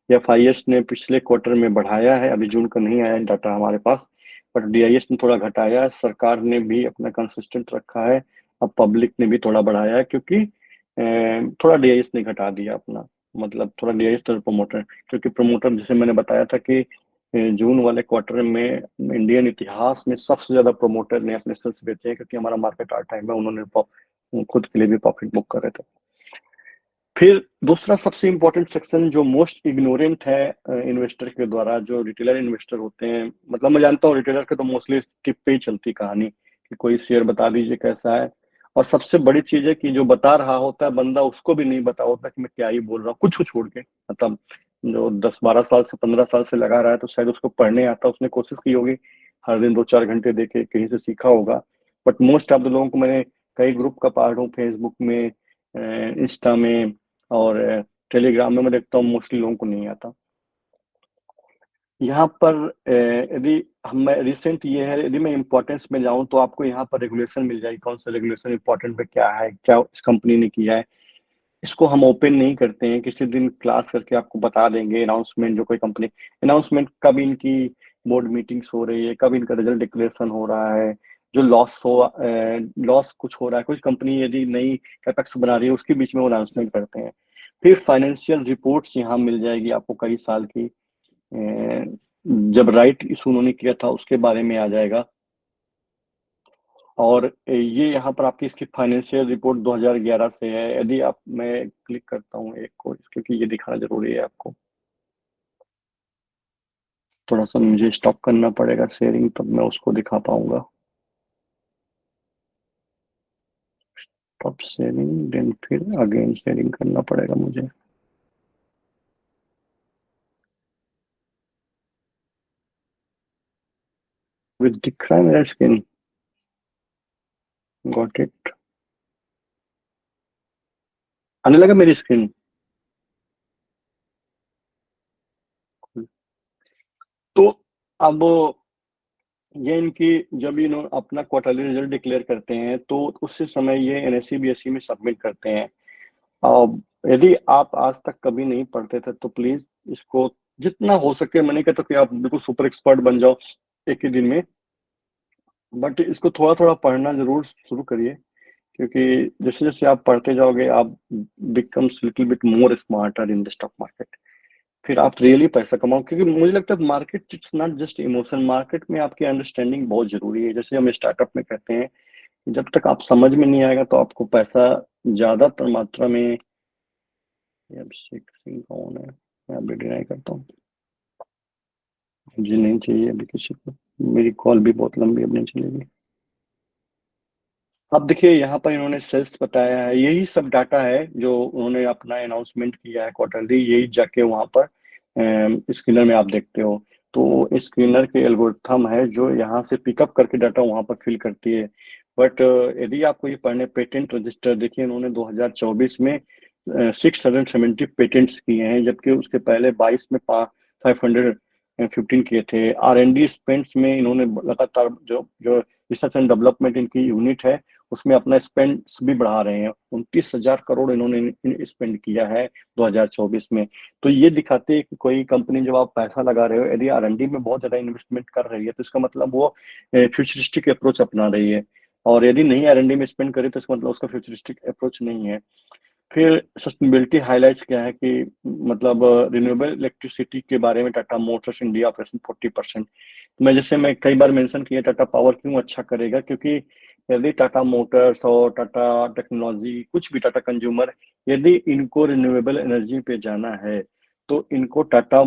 एफआईएस ने पिछले क्वार्टर में बढ़ाया है, अभी जून का नहीं आया डाटा हमारे पास, बट डीआईएस ने थोड़ा घटाया है, सरकार ने भी अपना कंसिस्टेंट रखा है, अब पब्लिक ने भी थोड़ा बढ़ाया है, क्योंकि थोड़ा डीआईएस ने घटा दिया अपना, मतलब थोड़ा डीआईएस तो प्रमोटर, क्योंकि प्रमोटर जैसे मैंने बताया था कि जून वाले क्वार्टर में इंडियन इतिहास में सबसे ज्यादा प्रमोटर ने अपने शेयर्स बेचे हैं, क्योंकि हमारा मार्केट आर टाइम है, उन्होंने खुद के लिए भी प्रॉफिट बुक कर रहे थे। फिर दूसरा सबसे इंपॉर्टेंट सेक्शन जो मोस्ट इग्नोरेंट है इन्वेस्टर के द्वारा, जो रिटेलर इन्वेस्टर होते हैं, मतलब मैं जानता हूँ रिटेलर के तो मोस्टली टिप पे ही चलती कहानी कि कोई शेयर बता दीजिए कैसा है, और सबसे बड़ी चीज है कि जो बता रहा होता है बंदा, उसको भी नहीं बता होता कि मैं क्या ही बोल रहा हूँ, कुछ को छोड़ के, मतलब जो 10-12 साल से 15 साल से लगा रहा है तो शायद उसको पढ़ने आता, उसने कोशिश की होगी हर दिन 2-4 घंटे देखे, कहीं से सीखा होगा, बट मोस्ट ऑफ द लोगों को मैंने कई ग्रुप का पार्ट हूँ, फेसबुक में, इंस्टा में और टेलीग्राम में मैं देखता हूँ, मोस्टली लोगों को नहीं आता। यहाँ पर यदि हम मैं रिसेंट ये है, यदि मैं इम्पोर्टेंस में जाऊँ तो आपको यहाँ पर रेगुलेशन मिल जाएगी, कौन सा रेगुलेशन इम्पोर्टेंट पे क्या है, क्या इस कंपनी ने किया है। इसको हम ओपन नहीं करते हैं, किसी दिन क्लास करके आपको बता देंगे अनाउंसमेंट, जो कोई कंपनी अनाउंसमेंट, कब इनकी बोर्ड मीटिंग्स हो रही है, कब इनका रिजल्ट डिक्लेरेशन हो रहा है, जो लॉस कुछ हो रहा है, कुछ कंपनी यदि नई कैपेक्स बना रही है उसके बीच में वो अनाउंसमेंट करते हैं। फिर फाइनेंशियल रिपोर्ट्स यहाँ मिल जाएगी आपको कई साल की, जब राइट इशू उन्होंने किया था उसके बारे में आ जाएगा। और ये यहाँ पर आपकी इसकी फाइनेंशियल रिपोर्ट 2011 से है, यदि आप, मैं क्लिक करता हूँ एक को, क्योंकि ये दिखाना जरूरी है आपको, थोड़ा सा मुझे स्टॉप करना पड़ेगा शेयरिंग, तब मैं उसको दिखा पाऊंगा। स्टॉप शेयरिंग, देन फिर अगेन शेयरिंग करना पड़ेगा मुझे। विद दिख रहा है मेरा स्क्रीन? गॉट इट, आने लगा मेरी स्क्रीन। तो अब ये इनकी, जब इन्होंने अपना क्वार्टरली रिजल्ट डिक्लेयर करते हैं तो उसी समय ये एनएससी बीएससी में सबमिट करते हैं। अब यदि आप आज तक कभी नहीं पढ़ते थे तो प्लीज इसको जितना हो सके, मैं नहीं कहता कि आप बिल्कुल सुपर एक्सपर्ट बन जाओ एक ही दिन में, बट इसको थोड़ा थोड़ा पढ़ना जरूर शुरू करिए, क्योंकि जैसे जैसे आप पढ़ते जाओगे आप becomes little bit more smarter in the stock market, फिर आप रियली पैसा कमाओ, क्योंकि मुझे लगता है market it's not just emotion, market में आपकी अंडरस्टैंडिंग बहुत जरूरी है। जैसे हम स्टार्टअप में कहते हैं, जब तक आप समझ में नहीं आएगा तो आपको पैसा ज्यादातर मात्रा में, ये अभिषेक सिंह कौन है, मैं अभी डिनाई करता हूँ, मुझे नहीं चाहिए अभी किसी को, मेरी कॉल भी बहुत लंबी अब नहीं चलेगी। अब देखिए यहाँ पर इन्होंने सेल्स बताया है, यही सब डाटा है जो उन्होंने अपना अनाउंसमेंट किया है क्वार्टरली, यही जाके वहाँ पर स्क्रीनर में आप देखते हो, तो स्क्रीनर के एल्गोरिथम है जो यहाँ से पिकअप करके डाटा वहाँ पर फिल करती है। बट यदि आपको ये पढ़ने, पेटेंट रजिस्टर देखिए, इन्होंने 2024 में 670 पेटेंट्स किए हैं, जबकि उसके पहले 22 में 515 किए थे। R&D स्पेंड्स में इन्होंने लगातार जो जो रिसर्च एंड डेवलपमेंट इनकी यूनिट है उसमें अपना स्पेंड्स भी बढ़ा रहे हैं। 29,000 करोड़ इन्होंने स्पेंड किया है 2024 में। तो ये दिखाते हैं कि कोई कंपनी जब आप पैसा लगा रहे हो, यदि R&D में बहुत ज्यादा इन्वेस्टमेंट कर रही है तो इसका मतलब वो फ्यूचरिस्टिक अप्रोच अपना रही है। और यदि नहीं R&D में स्पेंड करे तो इसका मतलब उसका फ्यूचरिस्टिक अप्रोच नहीं है। फिर सस्टेनेबिलिटी हाइलाइट्स क्या है कि मतलब रिन्यूएबल इलेक्ट्रिसिटी के बारे में टाटा मोटर्स इंडिया ऑपरेशन 40%। मैं कई बार मेंशन किया टाटा पावर क्यों अच्छा करेगा, क्योंकि यदि टाटा मोटर्स और टाटा टेक्नोलॉजी कुछ भी टाटा कंज्यूमर, यदि इनको रिन्यूएबल एनर्जी पे जाना है तो इनको टाटा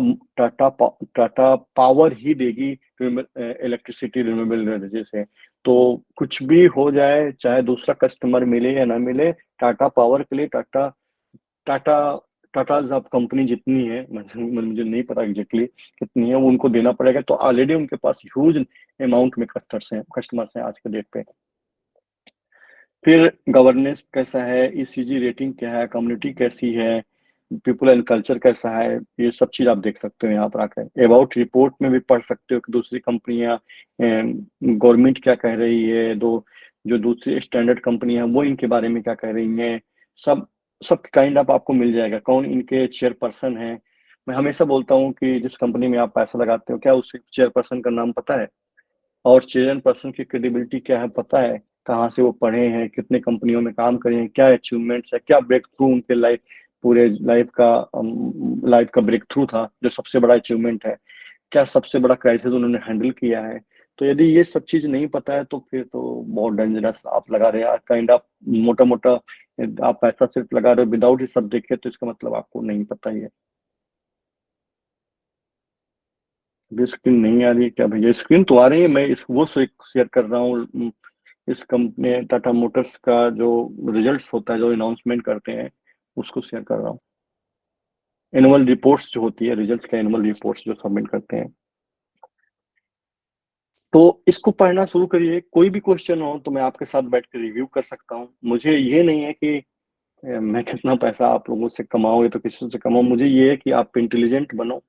पावर ही देगी इलेक्ट्रिसिटी रिन्यूएबल एनर्जी से। तो कुछ भी हो जाए, चाहे दूसरा कस्टमर मिले या ना मिले, टाटा पावर के लिए टाटा टाटा टाटा अब कंपनी जितनी है, मुझे नहीं पता एग्जैक्टली कितनी है, वो उनको देना पड़ेगा। तो ऑलरेडी उनके पास ह्यूज अमाउंट में कस्टमर्स हैं आज के डेट पे। फिर गवर्नेंस कैसा है, ईसीजी रेटिंग क्या है, कम्युनिटी कैसी है, पीपल एंड कल्चर कैसा है, ये सब चीज आप देख सकते हो यहाँ पर आकर। अबाउट रिपोर्ट में भी पढ़ सकते हो कि दूसरी कंपनियां, गवर्नमेंट क्या कह रही है, जो दूसरी स्टैंडर्ड कंपनी है वो इनके बारे में क्या कह रही हैं। सब सब काइंड ऑफ आपको मिल जाएगा। कौन इनके चेयरपर्सन है। मैं हमेशा बोलता हूँ कि जिस कंपनी में आप पैसा लगाते हो, क्या उस चेयरपर्सन का नाम पता है, और चेयरमैन पर्सन की क्रेडिबिलिटी क्या है पता है, कहाँ से वो पढ़े हैं, कितने कंपनियों में काम करे हैं, क्या अचीवमेंट्स है, क्या ब्रेक थ्रू उनके लाइफ, पूरे लाइफ का ब्रेक थ्रू था जो सबसे बड़ा अचीवमेंट है, क्या सबसे बड़ा क्राइसिस उन्होंने हैंडल किया है। तो यदि ये सब चीज नहीं पता है तो फिर तो बहुत डेंजरस आप लगा रहे हैं काइंड ऑफ मोटा मोटा। आप पैसा सिर्फ लगा रहे हो विदाउट ये सब देखे तो इसका मतलब आपको नहीं पता ही है। अभी स्क्रीन नहीं आ रही है क्या भैया? स्क्रीन तो आ रही है, मैं वो शेयर कर रहा हूँ। इस कंपनी टाटा मोटर्स का जो रिजल्ट्स होता है, जो अनाउंसमेंट करते हैं, उसको शेयर कर रहा हूँ। एनुअल रिपोर्ट्स जो होती है, रिजल्ट्स का एनुअल रिपोर्ट्स जो सबमिट करते हैं, तो इसको पढ़ना शुरू करिए। कोई भी क्वेश्चन हो तो मैं आपके साथ बैठ कर रिव्यू कर सकता हूँ। मुझे ये नहीं है कि मैं कितना पैसा आप लोगों से कमाऊँ या तो किसी से कमाऊँ। मुझे ये है कि आप इंटेलिजेंट बनो,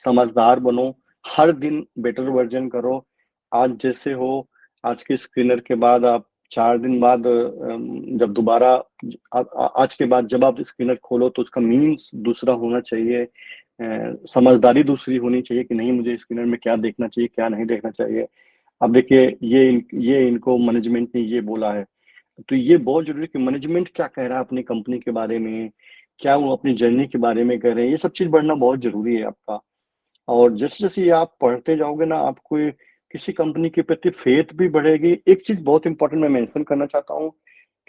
समझदार बनो, हर दिन बेटर वर्जन करो। आज जैसे हो, आज के स्क्रीनर के बाद आप 4 दिन बाद जब दोबारा आज के बाद जब आप स्क्रीनर खोलो तो उसका मीन्स दूसरा होना चाहिए। समझदारी दूसरी होनी चाहिए कि नहीं मुझे स्क्रीनर में क्या देखना चाहिए, क्या नहीं देखना चाहिए। अब देखिए ये इनको मैनेजमेंट ने ये बोला है, तो ये बहुत जरूरी है कि मैनेजमेंट क्या कह रहा है अपनी कंपनी के बारे में, क्या वो अपनी जर्नी के बारे में कह रहे हैं। ये सब चीज बढ़ना बहुत जरूरी है आपका। और जैसे जैसे ये आप पढ़ते जाओगे ना, आपको किसी कंपनी के प्रति फेथ भी बढ़ेगी। एक चीज बहुत इंपॉर्टेंट मैं मेंशन करना चाहता हूँ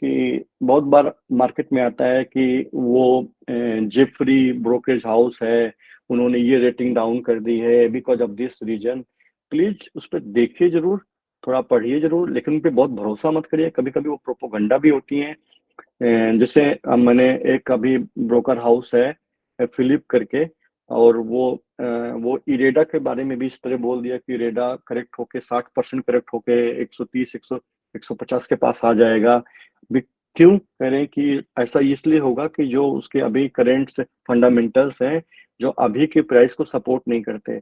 कि बहुत बार मार्केट में आता है कि वो जेफरी ब्रोकरेज हाउस है, उन्होंने ये रेटिंग डाउन कर दी है because of this reason. Please उस पर देखिए जरूर, थोड़ा पढ़िए जरूर, लेकिन उन पर बहुत भरोसा मत करिए। कभी कभी वो प्रोपोगंडा भी होती है। जैसे मैंने एक अभी ब्रोकर हाउस है फिलिप करके, और वो इरेडा के बारे में भी इस तरह बोल दिया कि इरेडा करेक्ट होके 60% करेक्ट होके 130 150 के पास आ जाएगा। क्यों कह रहे हैं कि ऐसा इसलिए होगा कि जो उसके अभी करेंट फंडामेंटल्स हैं जो अभी के प्राइस को सपोर्ट नहीं करते।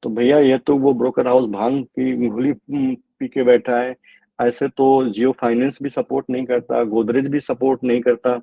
तो भैया ये तो वो ब्रोकर हाउस भांग की गोली पी के बैठा है। ऐसे तो जियो फाइनेंस भी सपोर्ट नहीं करता, गोदरेज भी सपोर्ट नहीं करता,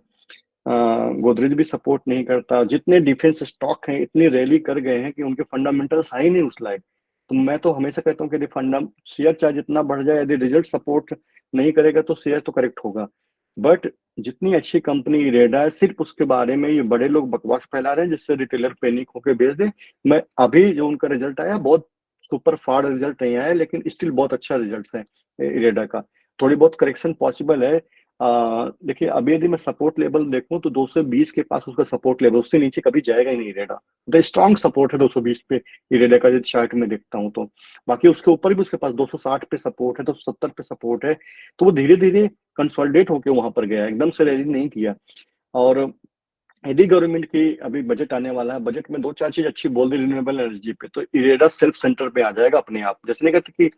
गोदरेज भी सपोर्ट नहीं करता। जितने डिफेंस स्टॉक हैं इतनी रैली कर गए हैं कि उनके फंडामेंटल्स है ही नहीं उस लायक। तो मैं तो हमेशा कहता हूँ कि यदि फंडा शेयर चाहे जितना बढ़ जाए, यदि रिजल्ट सपोर्ट नहीं करेगा तो शेयर तो करेक्ट होगा। बट जितनी अच्छी कंपनी रेडा है, सिर्फ उसके बारे में ये बड़े लोग बकवास फैला रहे हैं जिससे रिटेलर पैनिक होकर बेच दे। मैं अभी जो उनका रिजल्ट आया, बहुत सुपर फाड़ रिजल्ट नहीं आया, लेकिन स्टिल बहुत अच्छा रिजल्ट है इरेडा का। थोड़ी बहुत करेक्शन पॉसिबल है। देखिए अभी यदि मैं सपोर्ट लेवल देखूं तो 220 के पास उसका सपोर्ट लेवल, उससे नीचे कभी जाएगा ही नहीं इरेडा। द स्ट्रॉन्ग सपोर्ट है 220 पे इरेडा का, जो चार्ट में देखता हूं तो। बाकी उसके ऊपर भी उसके पास 260 पे सपोर्ट है, 270 पे सपोर्ट है। तो वो धीरे धीरे कंसोलिडेट होके वहां पर गया, एकदम से रैली नहीं किया। और यदि गवर्नमेंट की अभी बजट आने वाला है, बजट में दो चार चीज अच्छी बोल दी रिन्यूएबल एनर्जी पे, तो इरेडा सेल्फ सेंटर पे आ जाएगा अपने आप। जैसे नहीं कहते कि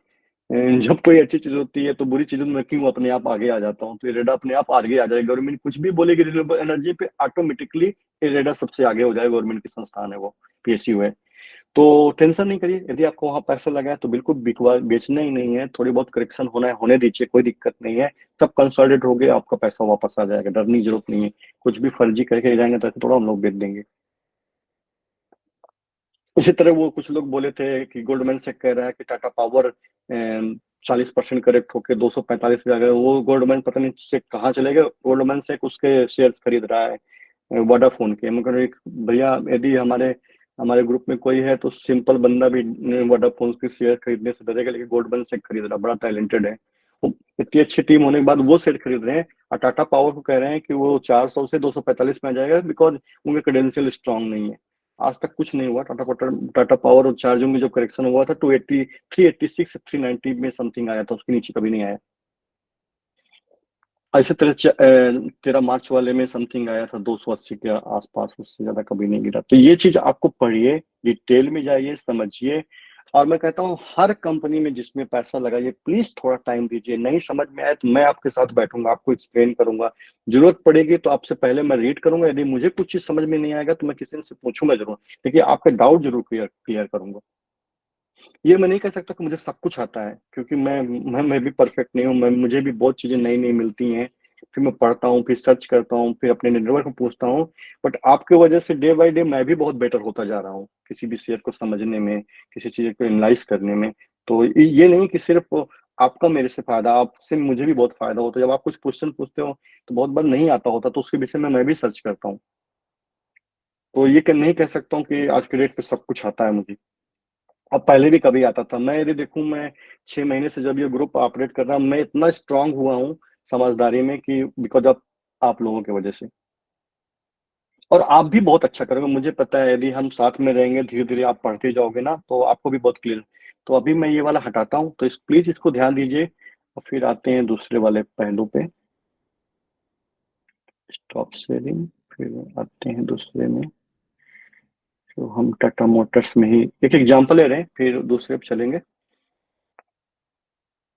जब कोई अच्छी चीज होती है तो बुरी चीजों में क्यों अपने आप आगे आ जाता हूँ, तो इरेडा अपने आप आगे आ जाएगा। गवर्नमेंट कुछ भी बोलेगी रिन्यूएबल एनर्जी पे, ऑटोमेटिकली इरेडा सबसे आगे हो जाएगा। गवर्नमेंट की संस्थान है वो, PSU है। तो टेंशन नहीं करिए, यदि आपको वहाँ पैसा लगा है तो बिल्कुल बिकवा बेचना ही नहीं है, थोड़ी बहुत करेक्शन होना है होने दीजिए, कोई दिक्कत नहीं है। सब कंसोलिडेट हो गया, आपका पैसा वापस आ जाएगा, डरने की जरूरत नहीं है। कुछ भी फर्जी करके जाएंगे तो ऐसे थोड़ा हम लोग बेच देंगे। इसी तरह वो कुछ लोग बोले थे कि गोल्डमैन से कह रहा है कि टाटा पावर 40% करेक्ट होके 245 पे आ गया। वो गोल्डमैन पता नहीं से कहाँ चले गए, गोल्डमैन से उसके शेयर खरीद रहा है वोडाफोन के। मैं कह रहा हूँ, भैया यदि हमारे हमारे ग्रुप में कोई है तो सिंपल बंदा भी वोडाफोन के शेयर खरीदने से डरेगा, लेकिन गोल्डमैन से खरीद रहा, बड़ा टैलेंटेड है वो। इतनी अच्छी टीम होने के बाद वो शेयर खरीद रहे हैं, और टाटा पावर को कह रहे हैं कि वो 400 से 245 में आ जाएगा, बिकॉज उनके क्रेडेंशियल स्ट्रांग नहीं है। आज तक कुछ नहीं हुआ। टाटा पावर और चार्जिंग में जो करेक्शन हुआ था 280, 386, 390 में समथिंग आया था, उसके नीचे कभी नहीं आया। ऐसे तरह तेरह मार्च वाले में समथिंग आया था 280 के आसपास, उससे ज्यादा कभी नहीं गिरा। तो ये चीज आपको पढ़िए, डिटेल में जाइए, समझिए। और मैं कहता हूँ हर कंपनी में जिसमें पैसा लगाइए, प्लीज थोड़ा टाइम दीजिए। नहीं समझ में आए तो मैं आपके साथ बैठूंगा, आपको एक्सप्लेन करूंगा। जरूरत पड़ेगी तो आपसे पहले मैं रीड करूंगा, यदि मुझे कुछ चीज समझ में नहीं आएगा तो मैं किसी से पूछूंगा जरूर, देखिए आपके डाउट जरूर क्लियर क्लियर करूंगा। ये मैं नहीं कह सकता कि मुझे सब कुछ आता है, क्योंकि मैं भी परफेक्ट नहीं हूँ। मुझे भी बहुत चीजें नई नई मिलती हैं, फिर मैं पढ़ता हूँ, फिर सर्च करता हूँ, फिर अपने नेटवर्क में पूछता हूँ। बट आपके वजह से डे बाय डे मैं भी बहुत बेटर होता जा रहा हूँ, किसी भी शेयर को समझने में, किसी चीज को एनालाइज करने में। तो ये नहीं कि सिर्फ आपका मेरे से फायदा, आपसे मुझे भी बहुत फायदा होता है। जब आप कुछ क्वेश्चन पूछते हो तो बहुत बार नहीं आता होता, तो उसके विषय में मैं भी सर्च करता हूँ। तो ये नहीं कह सकता हूँ कि आज के डेट पे सब कुछ आता है मुझे। अब पहले भी कभी आता था। मैं यदि देखूं, मैं 6 महीने से जब ये ग्रुप ऑपरेट कर रहा हूं, मैं इतना स्ट्रांग हुआ हूं समझदारी में कि बिकॉज ऑफ आप लोगों की वजह से। और आप भी बहुत अच्छा करोगे, मुझे पता है। यदि हम साथ में रहेंगे, धीरे धीरे आप पढ़ते जाओगे ना, तो आपको भी बहुत क्लियर। तो अभी मैं ये वाला हटाता हूँ, तो प्लीज इसको ध्यान दीजिए। और फिर आते हैं दूसरे वाले पहलू पे, स्टॉप शेयरिंग। फिर आते हैं दूसरे में, तो हम टाटा मोटर्स में ही एक एग्जांपल ले रहे हैं, फिर दूसरे पे चलेंगे।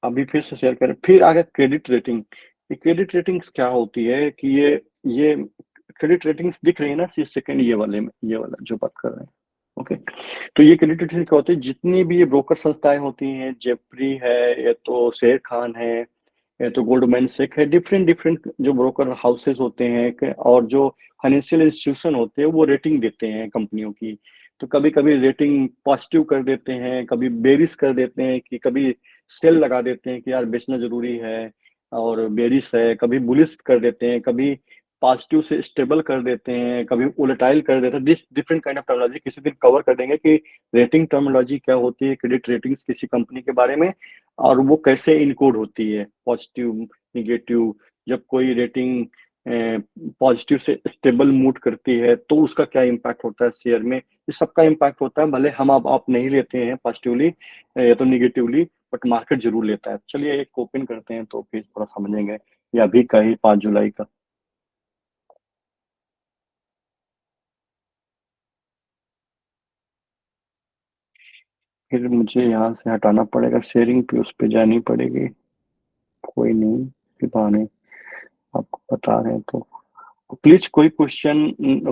अभी फिर से शेयर करें, फिर आगे क्रेडिट रेटिंग। ये क्रेडिट रेटिंग्स क्या होती है कि ये क्रेडिट रेटिंग्स दिख रही है ना, इस सेकंड ये वाले में, ये वाला जो बात कर रहे हैं। ओके। तो ये क्रेडिट रेटिंग क्या होती है, जितनी भी ये ब्रोकर संस्थाएं होती हैं, जेपरी है, या तो शेर खान है, या तो गोल्डमैन सेक है, डिफरेंट डिफरेंट जो ब्रोकर हाउसेस होते हैं और जो फाइनेंशियल इंस्टीट्यूशन होते हैं, वो रेटिंग देते हैं कंपनियों की। तो कभी कभी रेटिंग पॉजिटिव कर देते हैं, कभी बेरिश कर देते हैं, कि कभी सेल लगा देते हैं कि यार बेचना जरूरी है, और बेरिश है। कभी बुलिश कर देते हैं, कभी पॉजिटिव से स्टेबल कर देते हैं, कभी उलटाइल कर देते हैं। This different kind of terminology किसी दिन कवर कर देंगे कि रेटिंग टर्मिनोलॉजी क्या होती है, क्रेडिट रेटिंग्स किसी कंपनी के बारे में, और वो कैसे इनकोड होती है, पॉजिटिव, निगेटिव। जब कोई रेटिंग पॉजिटिव से स्टेबल मूड करती है तो उसका क्या इम्पैक्ट होता है शेयर में। इस सबका इम्पैक्ट होता है, भले हम अब आप नहीं लेते हैं पॉजिटिवली या तो निगेटिवली, बट मार्केट जरूर लेता है। चलिए एक ओपन करते हैं तो फिर थोड़ा समझेंगे। ये अभी का ही 5 जुलाई का। फिर मुझे यहाँ से हटाना पड़ेगा, शेयरिंग पे उस पे जानी पड़ेगी। कोई नहीं, फिर बहाने आपको बता रहे हैं। तो प्लीज कोई क्वेश्चन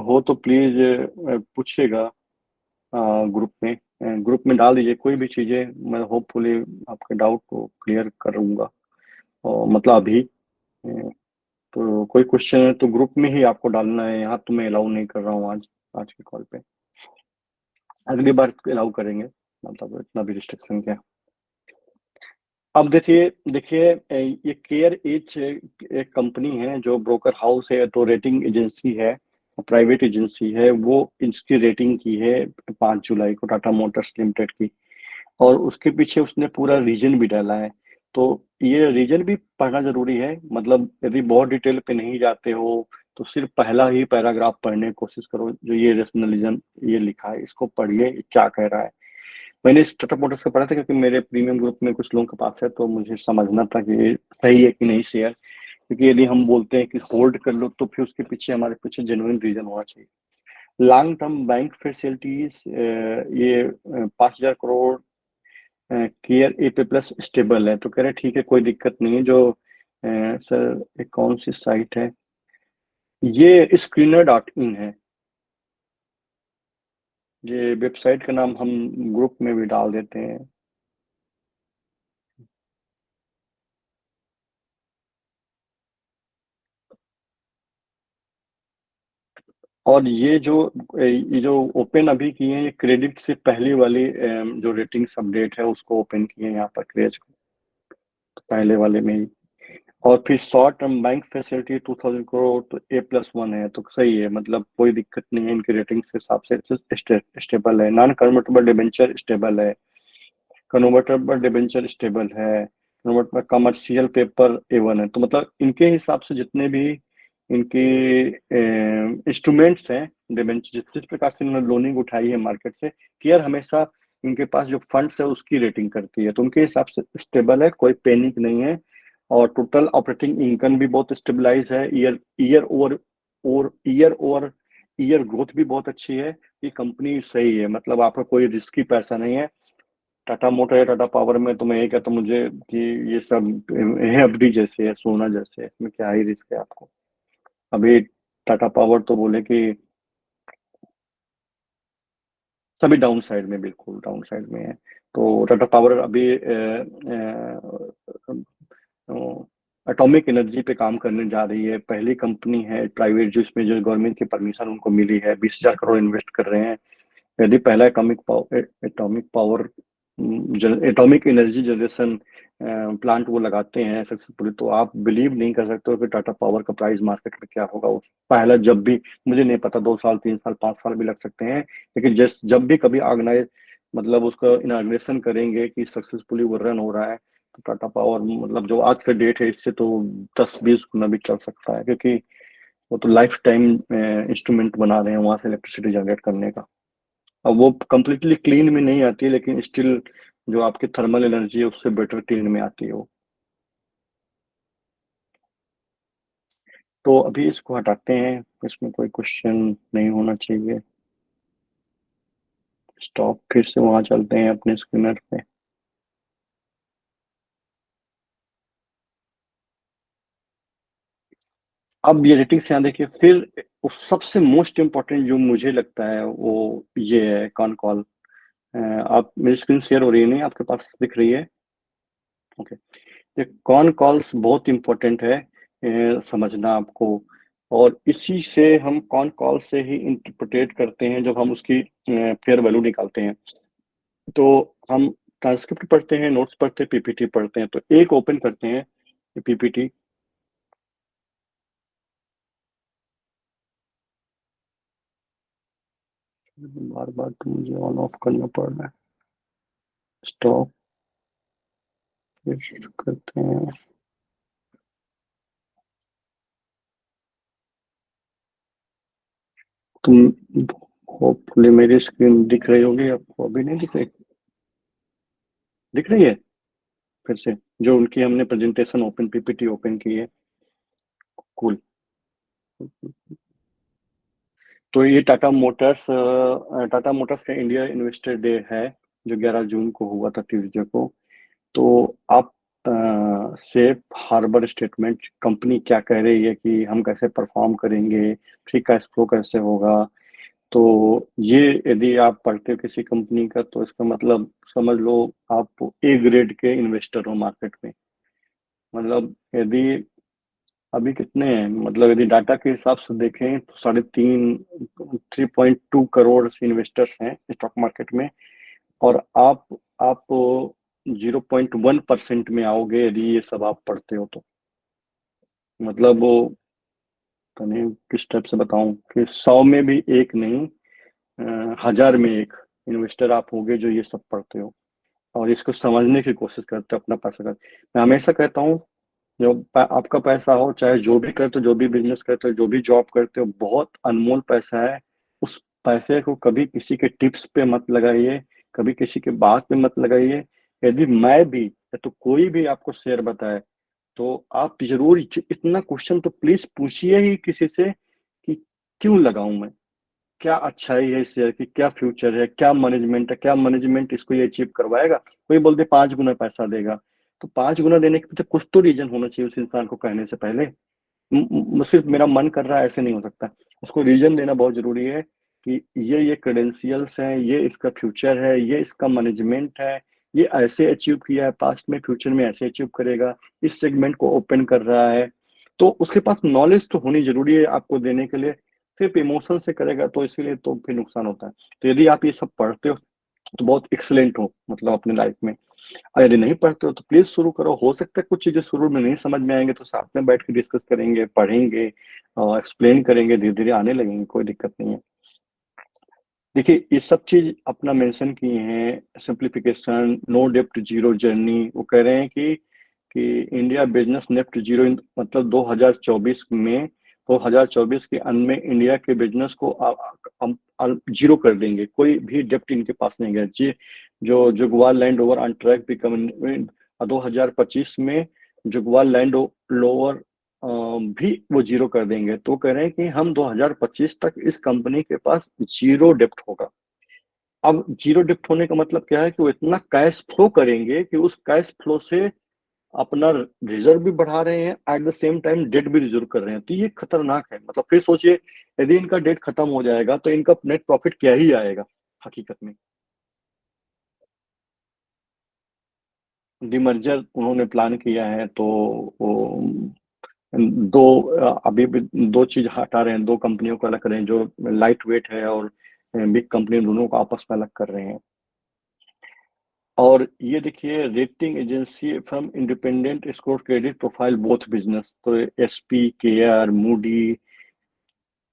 हो तो प्लीज पूछिएगा, ग्रुप में, ग्रुप में डाल दीजिए कोई भी चीजें। मैं होपफुली आपके डाउट को क्लियर करूंगा। और मतलब अभी तो कोई क्वेश्चन है तो ग्रुप में ही आपको डालना है, यहाँ तो मैं अलाउ नहीं कर रहा हूँ आज, आज के कॉल पे। अगली बार अलाउ करेंगे, मतलब इतना भी रिस्ट्रिक्शन क्या। अब देखिए देखिए ये केयर एज एक कंपनी है जो ब्रोकर हाउस है, तो रेटिंग एजेंसी है, प्राइवेट एजेंसी है। वो इसकी रेटिंग की है 5 जुलाई को, टाटा मोटर्स लिमिटेड की। और उसके पीछे उसने पूरा रीजन भी डाला है। तो ये रीजन भी पढ़ना जरूरी है, मतलब यदि बहुत डिटेल पे नहीं जाते हो तो सिर्फ पहला ही पैराग्राफ पढ़ने की कोशिश करो, जो ये रेशनलिज्म ये लिखा है, इसको पढ़िए ये क्या कह रहा है। मैंने स्टार्टअप मोटर्स का पढ़ा था, क्योंकि मेरे प्रीमियम ग्रुप में कुछ लोगों के पास है, तो मुझे समझना था कि ये सही है कि नहीं शेयर। क्योंकि यदि हम बोलते हैं कि होल्ड कर लो, तो फिर उसके पीछे हमारे पीछे जेन्युइन रीजन होना चाहिए। लॉन्ग टर्म बैंक फैसिलिटीज, ये 5,000 करोड़ केयर ए पे प्लस स्टेबल है। तो कह रहे ठीक है, कोई दिक्कत नहीं है। जो सर एक कौन सी साइट है, ये स्क्रीनर डॉट इन है। ये वेबसाइट का नाम हम ग्रुप में भी डाल देते हैं। और ये जो ओपन अभी किए हैं, ये क्रेडिट से पहली वाली जो रेटिंग्स अपडेट है उसको ओपन किए हैं यहाँ पर क्रेज को, तो पहले वाले में ही। और फिर short term bank facility 2000 crore, तो A+1 है, तो सही है, मतलब कोई दिक्कत नहीं है इनकी रेटिंग के हिसाब से, स्टेबल है। नॉन कन्वर्टेबल डिबेंचर स्टेबल है, कन्वर्टेबल डिबेंचर स्टेबल है, कन्वर्ट कमर्शियल पेपर A1 है। तो मतलब इनके हिसाब से जितने भी इनके इंस्ट्रूमेंट्स हैं, डिबेंचर जिस प्रकार से इन्होंने लोनिंग उठाई है मार्केट से, केयर हमेशा इनके पास जो फंड्स है उसकी रेटिंग करती है, तो उनके हिसाब से स्टेबल है, कोई पैनिक नहीं है। और टोटल ऑपरेटिंग इनकम भी बहुत स्टेबलाइज है, ईयर ईयर ओवर और ईयर ओवर ईयर ग्रोथ भी बहुत अच्छी है। ये कंपनी सही है, मतलब आपका कोई रिस्की पैसा नहीं है। टाटा मोटर या टाटा पावर में तो मैं ये कहता हूँ मुझे कि ये सब एफडी जैसे है, सोना जैसे है, इसमें क्या ही रिस्क है आपको। अभी टाटा पावर तो बोले कि सभी डाउन साइड में, बिल्कुल डाउन साइड में है। तो टाटा पावर अभी एटॉमिक एनर्जी पे काम करने जा रही है, पहली कंपनी है प्राइवेट जो इसमें जो गवर्नमेंट की परमिशन उनको मिली है, 20,000 करोड़ इन्वेस्ट कर रहे हैं। यदि पहला एटॉमिक एनर्जी जनरेशन प्लांट वो लगाते हैं सक्सेसफुली, तो आप बिलीव नहीं कर सकते हो कि टाटा पावर का प्राइस मार्केट में क्या होगा। उस पहला जब भी, मुझे नहीं पता, 2 साल 3 साल 5 साल भी लग सकते हैं, लेकिन जब भी कभी ऑर्गेनाइज मतलब उसका इनाग्रेशन करेंगे कि सक्सेसफुली वो रन हो रहा है, तो टाटा पावर मतलब जो आज का डेट है इससे तो 10-20 गुना भी चल सकता है, क्योंकि वो तो लाइफ टाइम इंस्ट्रूमेंट बना रहे हैं वहां से इलेक्ट्रिसिटी जनरेट करने का। अब वो कंप्लीटली क्लीन में नहीं आती है, लेकिन स्टिल जो आपकी थर्मल एनर्जी है उससे बेटर क्लीन में आती है वो। तो अभी इसको हटाते हैं, इसमें कोई क्वेश्चन नहीं होना चाहिए। स्टॉप, फिर से वहां चलते हैं अपने स्क्रीनर पे। अब ये रेटिंग्स यहाँ देखिए, फिर उस सबसे मोस्ट इम्पोर्टेंट जो मुझे लगता है वो ये है कॉन कॉल। आप मेरी स्क्रीन शेयर हो रही है, नहीं आपके पास दिख रही है? ओके। ये कॉन कॉल्स बहुत इंपॉर्टेंट है, समझना आपको। और इसी से हम कॉन कॉल से ही इंटरप्रेट करते हैं जब हम उसकी फेयर वैल्यू निकालते हैं। तो हम ट्रांसक्रिप्ट पढ़ते हैं, नोट्स पढ़ते हैं, पीपीटी पढ़ते हैं। तो एक ओपन करते हैं पीपीटी। बार बार तो मुझे ऑन ऑफ करना पड़ रहा है। स्टॉप, फिर करते हैं। तुम होपफुली मेरी स्क्रीन दिख रही होगी आपको, अभी नहीं दिख रही? दिख रही है फिर से, जो उनकी हमने प्रेजेंटेशन ओपन पीपीटी ओपन की है। कूल। तो ये टाटा मोटर्स का इंडिया इन्वेस्टर डे है, जो 11 जून को हुआ था, ट्यूसडे को। तो आप सेफ हार्बर स्टेटमेंट, कंपनी क्या कह रही है कि हम कैसे परफॉर्म करेंगे, फ्री कैश फ्लो कैसे होगा। तो ये यदि आप पढ़ते हो किसी कंपनी का, तो इसका मतलब समझ लो आप ए ग्रेड के इन्वेस्टर हो मार्केट में। मतलब यदि अभी कितने हैं, मतलब यदि डाटा के हिसाब से देखें तो 3.2 करोड़ इन्वेस्टर्स हैं स्टॉक मार्केट में। और आप 0.1% में आओगे यदि ये सब आप पढ़ते हो तो। मतलब वो, तो नहीं किस टाइप से बताऊं कि 100 में भी एक नहीं, 1000 में एक इन्वेस्टर आप होगे जो ये सब पढ़ते हो और इसको समझने की कोशिश करते हो अपना पैसा का। मैं हमेशा कहता हूँ, जो आपका पैसा हो, चाहे जो भी करते हो, जो भी बिजनेस करते हो, जो भी जॉब करते हो, बहुत अनमोल पैसा है। उस पैसे को कभी किसी के टिप्स पे मत लगाइए, कभी किसी के बात पे मत लगाइए। यदि मैं भी या तो कोई भी आपको शेयर बताए, तो आप जरूर इतना क्वेश्चन तो प्लीज पूछिए ही किसी से कि क्यों लगाऊं मैं, क्या अच्छाई है इस शेयर की, क्या फ्यूचर है, क्या मैनेजमेंट है, क्या मैनेजमेंट इसको ये अचीव करवाएगा। कोई बोलते 5 गुना पैसा देगा, तो 5 गुना देने के पीछे कुछ तो रीजन होना चाहिए उस इंसान को कहने से पहले। सिर्फ मेरा मन कर रहा है ऐसे नहीं हो सकता, उसको रीजन देना बहुत जरूरी है। कि ये क्रेडेंशियल्स हैं, ये इसका फ्यूचर है, ये इसका मैनेजमेंट है, ये ऐसे अचीव किया है पास्ट में, फ्यूचर में ऐसे अचीव करेगा, इस सेगमेंट को ओपन कर रहा है। तो उसके पास नॉलेज तो होनी जरूरी है आपको देने के लिए। सिर्फ इमोशन से करेगा तो इसीलिए तो फिर नुकसान होता है। तो यदि आप ये सब पढ़ते हो तो बहुत एक्सलेंट हो मतलब अपने लाइफ में। और यदि नहीं पढ़ते हो तो प्लीज शुरू करो। हो सकता है कुछ चीजें शुरू में नहीं समझ में आएंगे तो साथ में बैठ के डिस्कस करेंगे, पढ़ेंगे और एक्सप्लेन करेंगे, धीरे धीरे आने लगेंगे, कोई दिक्कत नहीं है। देखिए ये सब चीज अपना मेंशन किए हैं, सिंप्लीफिकेशन, नो डेप्ट जीरो जर्नी। वो कह रहे हैं कि इंडिया बिजनेस नेफ्ट जीरो मतलब 2024 में, 2024 के अंत में इंडिया के बिजनेस को हम जीरो कर देंगे। कोई भी डेप्ट इनके पास नहीं है जी। जो जुगवाल land over on track become 2025 में जुगवाल लैंड लोअर भी वो जीरो कर देंगे। तो कह रहे हैं कि हम 2025 तक इस कंपनी के पास जीरो डेप्ट होगा। अब जीरो डेप्ट होने का मतलब क्या है कि वो इतना कैश फ्लो करेंगे कि उस कैश फ्लो से अपना रिजर्व भी बढ़ा रहे हैं, at the same time date भी रिजर्व कर रहे हैं। तो ये खतरनाक है। मतलब फिर सोचिए, यदि इनका डेट खत्म हो जाएगा तो इनका नेट प्रॉफिट क्या ही आएगा हकीकत में। डिमर्जर उन्होंने प्लान किया है तो वो दो अभी भी दो चीज हटा रहे हैं, दो कंपनियों को अलग कर रहे हैं, जो लाइट वेट है और बिग कंपनी, दोनों को आपस में अलग कर रहे हैं। और ये देखिए, rating agency from independent score credit profile both business, तो SP, KR, Moody,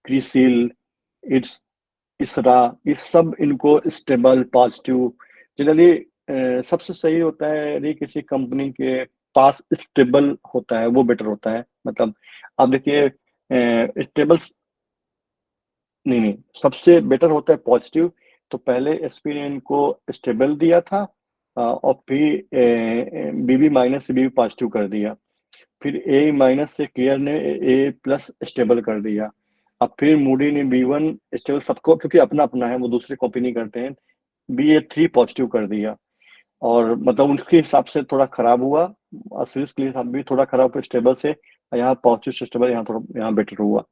CRISIL, it's ICRA, ये सब इनको स्टेबल पॉजिटिव जनरली सबसे सही होता है। यदि किसी कंपनी के पास स्टेबल होता है वो बेटर होता है। मतलब आप देखिए, स्टेबल नहीं नहीं, सबसे बेटर होता है पॉजिटिव। तो पहले एसपी ने इनको स्टेबल दिया था और फिर बीबी माइनस से बीबी पॉजिटिव कर दिया। फिर ए माइनस से केयर ने ए प्लस स्टेबल कर दिया। अब फिर मूडी ने बी वन स्टेबल, सबको क्योंकि अपना अपना है, वो दूसरे कॉपी नहीं करते हैं, बी ए थ्री पॉजिटिव कर दिया। और मतलब उनके हिसाब से थोड़ा खराब हुआ, सीरीज के हिसाब भी थोड़ा खराब हुआ स्टेबल से, यहाँ पॉजिटिव से स्टेबल, यहाँ थोड़ा यहाँ बेटर हुआ।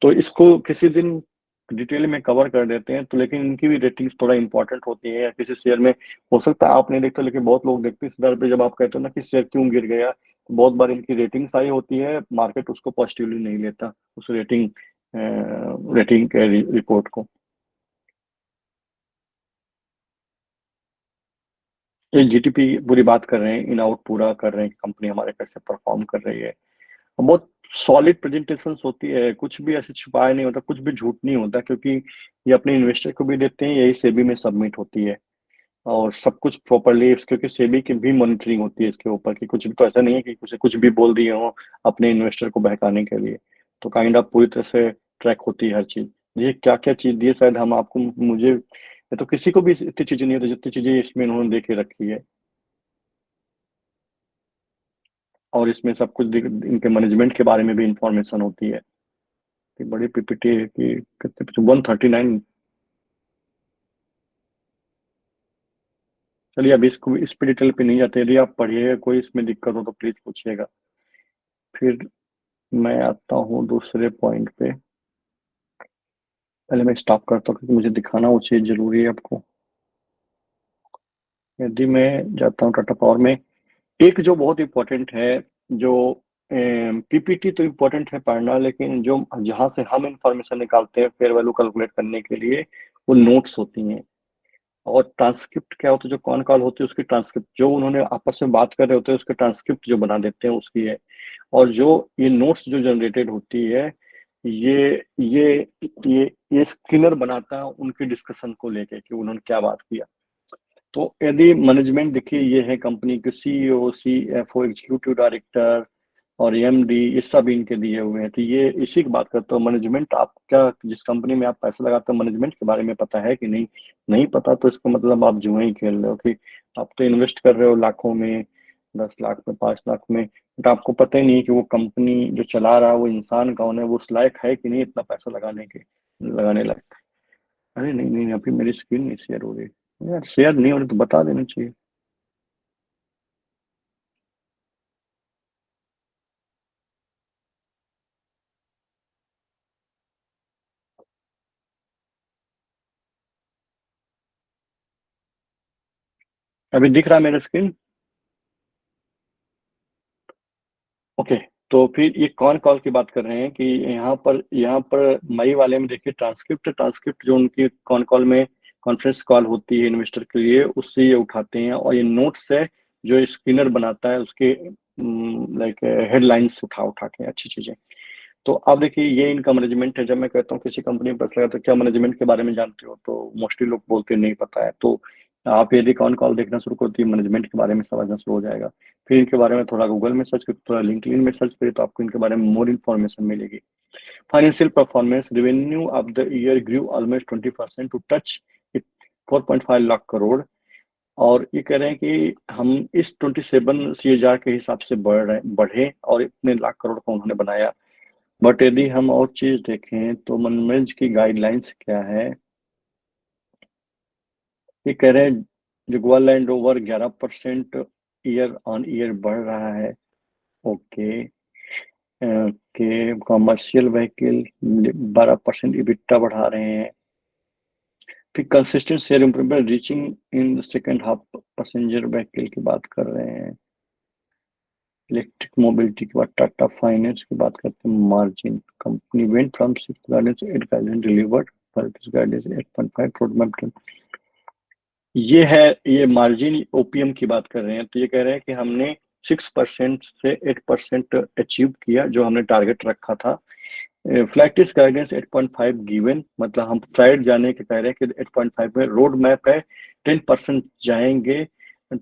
तो इसको किसी दिन डिटेल में कवर कर देते हैं। तो लेकिन इनकी भी रेटिंग्स थोड़ा इंपॉर्टेंट होती है, या किसी शेयर में हो सकता है आप नहीं देखते लेकिन बहुत लोग देखते हैं। इस दर पे जब आप कहते हो ना कि शेयर क्यों गिर गया, तो बहुत बार इनकी रेटिंग्स आई होती है, मार्केट उसको पॉजिटिवली नहीं लेता, उस रेटिंग के रिपोर्ट को। ये जीटीपी पूरी बात कर रहे हैं, इन आउट पूरा कर रहे हैं कि कंपनी हमारे कैसे परफॉर्म कर रही है। और बहुत सॉलिड प्रेजेंटेशन होती है, कुछ भी ऐसे छुपाया नहीं होता, कुछ भी झूठ नहीं होता, क्योंकि ये अपने इन्वेस्टर को भी देते हैं, यही सेबी में सबमिट होती है। और सब कुछ प्रॉपरली, क्योंकि सेबी की भी मॉनिटरिंग होती है इसके ऊपर, कि कुछ भी तो ऐसा नहीं है कि कुछ भी बोल दिए हो अपने इन्वेस्टर को बहकाने के लिए। तो काइंड ऑफ पूरी तरह से ट्रैक होती है हर चीज। ये क्या क्या चीज दी है शायद हम आपको, मुझे ये तो किसी को भी इतनी चीजें नहीं होती जितनी चीजें इसमें इन्होंने दे के रखी है। और इसमें सब कुछ इनके मैनेजमेंट के बारे में भी इंफॉर्मेशन होती है। कि बड़ी पीपीटी है कि कितने 139। चलिए अभी इसको इस पे डिटेल पे नहीं जाते, यदि आप पढ़िएगा, कोई इसमें दिक्कत हो तो प्लीज पूछिएगा। फिर मैं आता हूँ दूसरे पॉइंट पे। पहले मैं स्टॉप करता हूँ क्योंकि मुझे दिखाना वो चीज जरूरी है आपको। यदि मैं जाता हूँ टाटा पावर में, एक जो बहुत इंपॉर्टेंट है, जो पीपीटी तो इम्पोर्टेंट है पढ़ना, लेकिन जो जहाँ से हम इंफॉर्मेशन निकालते हैं फेयर वैल्यू कैलकुलेट करने के लिए, वो नोट्स होती हैं। और ट्रांसक्रिप्ट क्या होता है, जो कॉन कॉल होती है उसकी ट्रांसक्रिप्ट, जो उन्होंने आपस में बात कर रहे होते हैं उसके ट्रांसक्रिप्ट जो बना देते हैं उसकी है। और जो ये नोट्स जो जनरेटेड होती है, ये ये ये स्क्रीनर बनाता है उनके डिस्कशन को लेके कि उन्होंने क्या बात किया। तो यदि मैनेजमेंट देखिए, ये है कंपनी के सीईओ, सीएफओ, एग्जीक्यूटिव डायरेक्टर और एमडी, ये सब इनके दिए हुए हैं। तो ये इसी की बात करता हूँ। मैनेजमेंट आपका, जिस कंपनी में आप पैसा लगाते हो, मैनेजमेंट के बारे में पता है कि नहीं? नहीं पता तो इसका मतलब आप जुए ही खेल रहे हो। कि आप तो इन्वेस्ट कर रहे हो लाखों में, 10 लाख में, 5 लाख में, बट आपको पता ही नहीं है कि वो कंपनी जो चला रहा है वो इंसान कौन है, वो उस लायक है कि नहीं इतना पैसा लगाने लायक। अरे नहीं नहीं, अभी मेरी स्क्रीन नहीं शेयर हो रही यार। शेयर नहीं हो रही तो बता देना चाहिए। अभी दिख रहा है मेरा स्क्रीन? ओके। तो फिर ये कौन कॉल की बात कर रहे हैं कि यहाँ पर मई वाले में देखिए, ट्रांसक्रिप्ट ट्रांसक्रिप्ट जो उनकी कौन कॉल में कॉन्फ्रेंस कॉल होती है इन्वेस्टर के लिए, उससे ये उठाते हैं, और ये नोट्स है जो स्क्रीनर बनाता है उसके लाइक हेडलाइंस उठा उठा के अच्छी चीजें। तो अब देखिए ये इनका मैनेजमेंट है। जब मैं कहता हूँ किसी कंपनी में पैसा लगा तो क्या मैनेजमेंट के बारे में जानते हो, तो मोस्टली लोग बोलते नहीं पता है। तो आप यदि कौन कॉल देखना शुरू करती है, मैनेजमेंट के बारे में समझना शुरू हो जाएगा। फिर इनके बारे में थोड़ा गूगल में सर्च करिए, थोड़ा लिंक्डइन में सर्च करिए, तो आपको इनके बारे में मोर इन्फॉर्मेशन मिलेगी। Financial performance, revenue of the year grew almost 20% to touch 4.5 lakh crore. और ये कह रहे हैं कि हम इस 27 CAGR के हिसाब से बढ़े और इतने लाख करोड़ का उन्होंने बनाया। बट यदि हम और चीज देखें तो मनमेज की गाइडलाइंस क्या है, ये कह रहे हैं Jaguar land rover 11% year on year बढ़ रहा है। ओके। के कॉमर्शियल व्हीकल 12% इबिट्टा बढ़ा रहे हैं। फिर consistent share improvement reaching in second half, passenger vehicle की बात कर रहे हैं। इलेक्ट्रिक मोबिलिटी के बाद टाटा फाइनेंस की बात करते हैं। Margin company went from 6 guidance to 8 guidance delivered, पर दिस गाइडेंस 8.5 रोड मैप। ये है, ये मार्जिन ओपीएम की बात कर रहे हैं। तो ये कह रहे हैं कि हमने 6% से 8% अचीव किया जो हमने टारगेट रखा था। फ्लाइटिस गाइडेंस 8.5 गिवन, मतलब हम फ्लाइट जाने के कह रहे हैं कि 8.5 में रोड मैप है 10% जाएंगे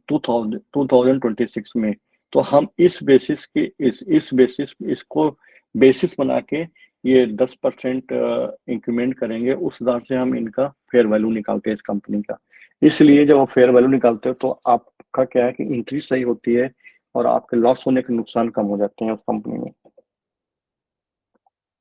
2026 में। तो हम इस बेसिस के इस बेसिस इसको बेसिस बना के ये 10% इंक्रीमेंट करेंगे। उस हिसाब से हम इनका फेयर वैल्यू निकालते हैं इस कंपनी का। इसलिए जब आप फेयर वैल्यू निकालते हो तो आपका क्या है कि इंक्रीज सही होती है और आपके लॉस होने के नुकसान कम हो जाते हैं उस कंपनी में।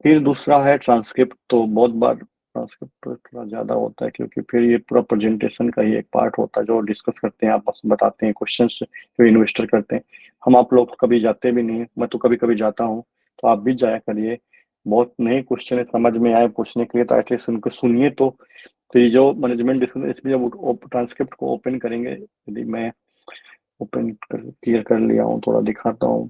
फिर दूसरा है ट्रांसक्रिप्ट। तो बहुत बार ट्रांसक्रिप्ट तो थोड़ा ज्यादा होता है, क्योंकि फिर ये पूरा प्रेजेंटेशन का ही एक पार्ट होता है जो डिस्कस करते हैं, आपस में बताते हैं क्वेश्चंस जो इन्वेस्टर करते हैं। हम आप लोग तो कभी जाते भी नहीं, मैं तो कभी कभी जाता हूँ, तो आप भी जाया करिए। बहुत नए क्वेश्चन समझ में आए पूछने के लिए तो एटलीस्ट उनको सुनिए। तो ये जो मैनेजमेंट डिस्कशन, इसमें जब ट्रांसक्रिप्ट को ओपन करेंगे, यदि मैं ओपन कर क्लियर कर लिया हूँ, थोड़ा दिखाता हूँ।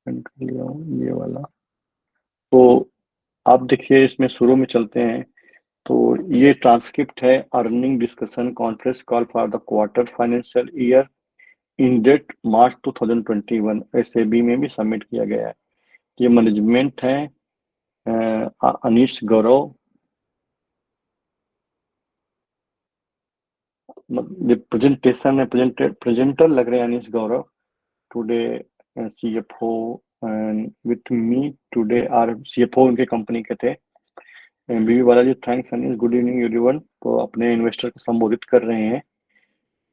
ओपन कर लिया हूँ ये वाला। तो आप देखिए इसमें शुरू में चलते हैं। तो ये ट्रांसक्रिप्ट है, earning discussion conference call for the quarter financial year in date March 2021, SAB में भी सबमिट किया गया है। ये मैनेजमेंट है, अनीश गौरव, प्रेजेंटेशन है, प्रेजेंटर लग रहे हैं Anish Gaurav. Today CFO and with me today are CFO उनके कंपनी के थे। BV Balaji, thanks Anil, good evening everyone. तो अपने इन्वेस्टर को संबोधित कर रहे हैं।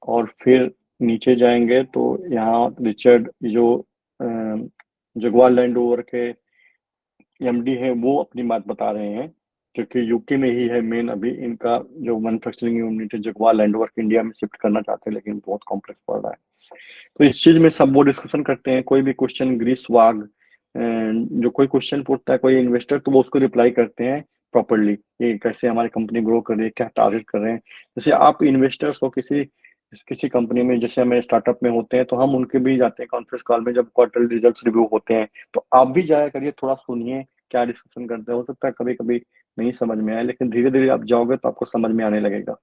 और फिर नीचे जाएंगे तो यहाँ रिचर्ड जो जगुआर लैंड ओवर के एमडी है वो अपनी बात बता रहे हैं, क्योंकि यूके में ही है मेन अभी इनका जो मैन्युफैक्चरिंग यूनिट है। जगुआर लैंड ओवर के इंडिया में शिफ्ट करना चाहते हैं, लेकिन बहुत कॉम्प्लेक्स पड़ रहा है। तो इस चीज में सब वो डिस्कशन करते हैं। कोई भी क्वेश्चन ग्रीस वाग जो कोई क्वेश्चन पूछता है कोई इन्वेस्टर, तो वो उसको रिप्लाई करते हैं प्रॉपरली, ये कैसे हमारी कंपनी ग्रो कर रही है, क्या टारगेट कर रहे हैं। जैसे आप इन्वेस्टर्स हो किसी किसी कंपनी में, जैसे हमें स्टार्टअप में होते हैं, तो हम उनके भी जाते हैं कॉन्फ्रेंस कॉल में जब क्वार्टरली रिजल्ट्स रिव्यू होते हैं। तो आप भी जाया करिए, थोड़ा सुनिए क्या डिस्कशन करते हैं। हो सकता है कभी कभी नहीं समझ में आए, लेकिन धीरे धीरे आप जाओगे तो आपको समझ में आने लगेगा।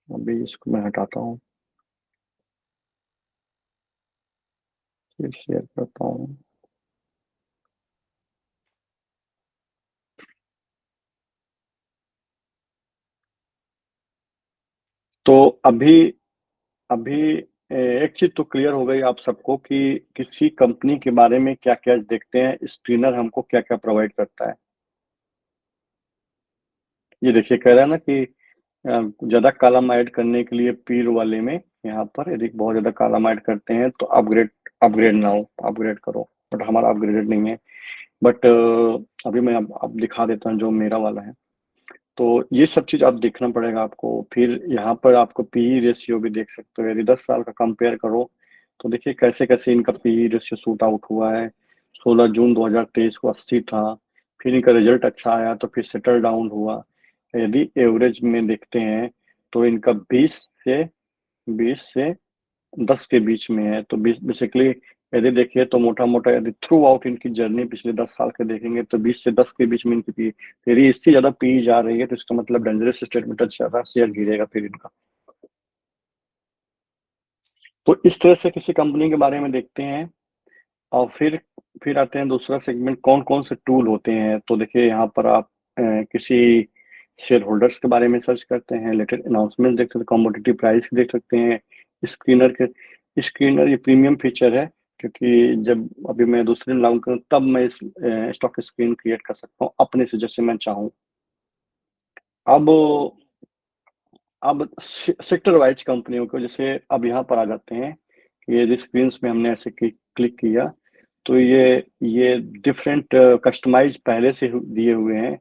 अभी इसको मैं हटाता हूँ, फिर शेयर करता हूँ। तो अभी अभी एक चीज तो क्लियर हो गई आप सबको कि किसी कंपनी के बारे में क्या क्या देखते हैं, स्क्रीनर हमको क्या क्या प्रोवाइड करता है। ये देखिए कह रहा है ना कि ज्यादा कॉलम ऐड करने के लिए पीर वाले में यहाँ पर यदि बहुत ज्यादा कॉलम ऐड करते हैं तो अपग्रेड अपग्रेड ना हो, अपग्रेड करो। बट हमारा अपग्रेडेड नहीं है। बट अभी मैं अब दिखा देता हूँ जो मेरा वाला है। तो ये सब चीज आप देखना पड़ेगा आपको। फिर यहाँ पर आपको पीई रेशियो भी देख सकते हो, यदि 10 साल का कंपेयर करो तो देखिए कैसे कैसे इनका पीई रेशियो शूट आउट हुआ है। 16 जून 2023 को 80 था, फिर इनका रिजल्ट अच्छा आया तो फिर सेटल डाउन हुआ। यदि एवरेज में देखते हैं तो इनका 20 से 10 के बीच में है। तो बेसिकली यदि देखिए तो मोटा मोटा यदि थ्रू आउट इनकी जर्नी पिछले 10 साल के देखेंगे तो 20 से 10 के बीच में इनकी पी, यदि इससे ज्यादा पी जा रही है तो इसका मतलब डेंजरस स्टेटमेंट ज्यादा शेयर गिरेगा फिर इनका। तो इस तरह से किसी कंपनी के बारे में देखते हैं। और फिर आते हैं दूसरा सेगमेंट, कौन कौन से टूल होते हैं। तो देखिए यहाँ पर आप किसी शेयर होल्डर्स के बारे में सर्च करते हैं, लेटेस्ट अनाउंसमेंट देख सकते हैं, कॉम्पिटिटिव प्राइस देख सकते हैं। स्क्रीनर ये प्रीमियम फीचर है, क्योंकि जब अभी मैं दूसरे लॉन्च करूँ तब मैं इस स्टॉक स्क्रीन क्रिएट कर सकता हूँ अपने से जैसे मैं चाहूँ। अब सेक्टर वाइज कंपनियों को, जैसे अब यहाँ पर आ जाते हैं कि ये स्क्रीन में हमने ऐसे क्लिक किया तो ये डिफरेंट कस्टमाइज पहले से दिए हुए हैं।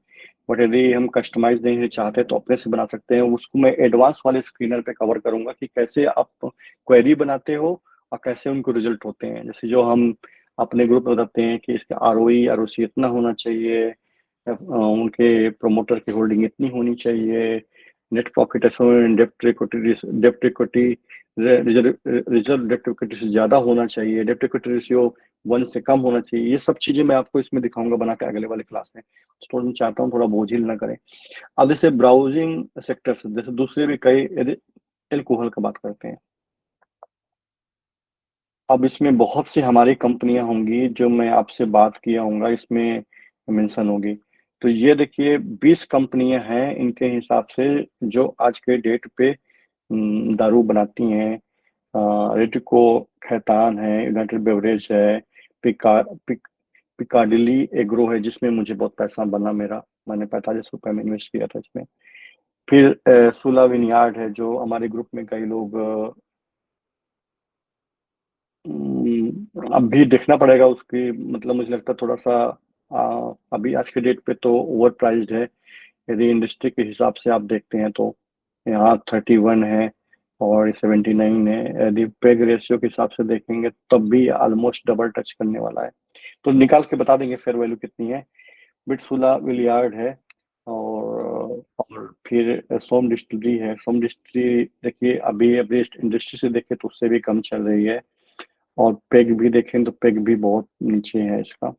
बट यदि हम कस्टमाइज नहीं चाहते तो अपने से बना सकते हैं। उसको मैं एडवांस वाले स्क्रीनर पे कवर करूंगा कि कैसे आप क्वेरी बनाते हो और कैसे उनको रिजल्ट होते हैं। जैसे जो हम अपने ग्रुप में बताते हैं कि इसका आरओई आरओसी इतना होना चाहिए, उनके प्रोमोटर की होल्डिंग इतनी होनी चाहिए, नेट प्रॉफिट डेप्ट इक्विटी रिजर्व डेप्ट इक्विटी से ज्यादा होना चाहिए, डेप्ट इक्विटी रेशियो 1 से कम होना चाहिए। ये सब चीजें मैं आपको इसमें दिखाऊंगा बना के अगले वाले क्लास में। तो मैं चाहता हूँ थोड़ा बोझिल ना करें। अब जैसे ब्राउजिंग सेक्टर्स, जैसे दूसरे भी कई, यदि एल्कोहल का बात करते हैं, अब इसमें बहुत सी हमारी कंपनियां होंगी जो मैं आपसे बात किया हूँगा इसमें मेंशन होगी। तो ये देखिए 20 कंपनियां हैं इनके हिसाब से जो आज के डेट पे दारू बनाती हैं। रेटिको खैतान है, यूनाइटेड बेवरेज है, पिकाडिली एग्रो है जिसमें मुझे बहुत पैसा बना मेरा, मैंने 45 रुपए में इन्वेस्ट किया था इसमें। फिर सुला विनयार्ड है जो हमारे ग्रुप में कई लोग अब भी देखना पड़ेगा उसकी, मतलब मुझे लगता है थोड़ा सा अभी आज के डेट पे तो ओवर प्राइस्ड है। यदि इंडस्ट्री के हिसाब से आप देखते हैं तो यहाँ 31 है और 79 है। यदि पेग रेशियो के हिसाब से देखेंगे तब भी ऑलमोस्ट डबल टच करने वाला है। तो निकाल के बता देंगे फेयर वैल्यू कितनी है। बिट्सुला विलियार्ड है और फिर सोम डिस्टिलरी है। सोम डिस्टिलरी देखिए अभी एवरेज इंडस्ट्री से देखें तो उससे भी कम चल रही है। और पेग भी देखें तो पेग भी बहुत नीचे है इसका।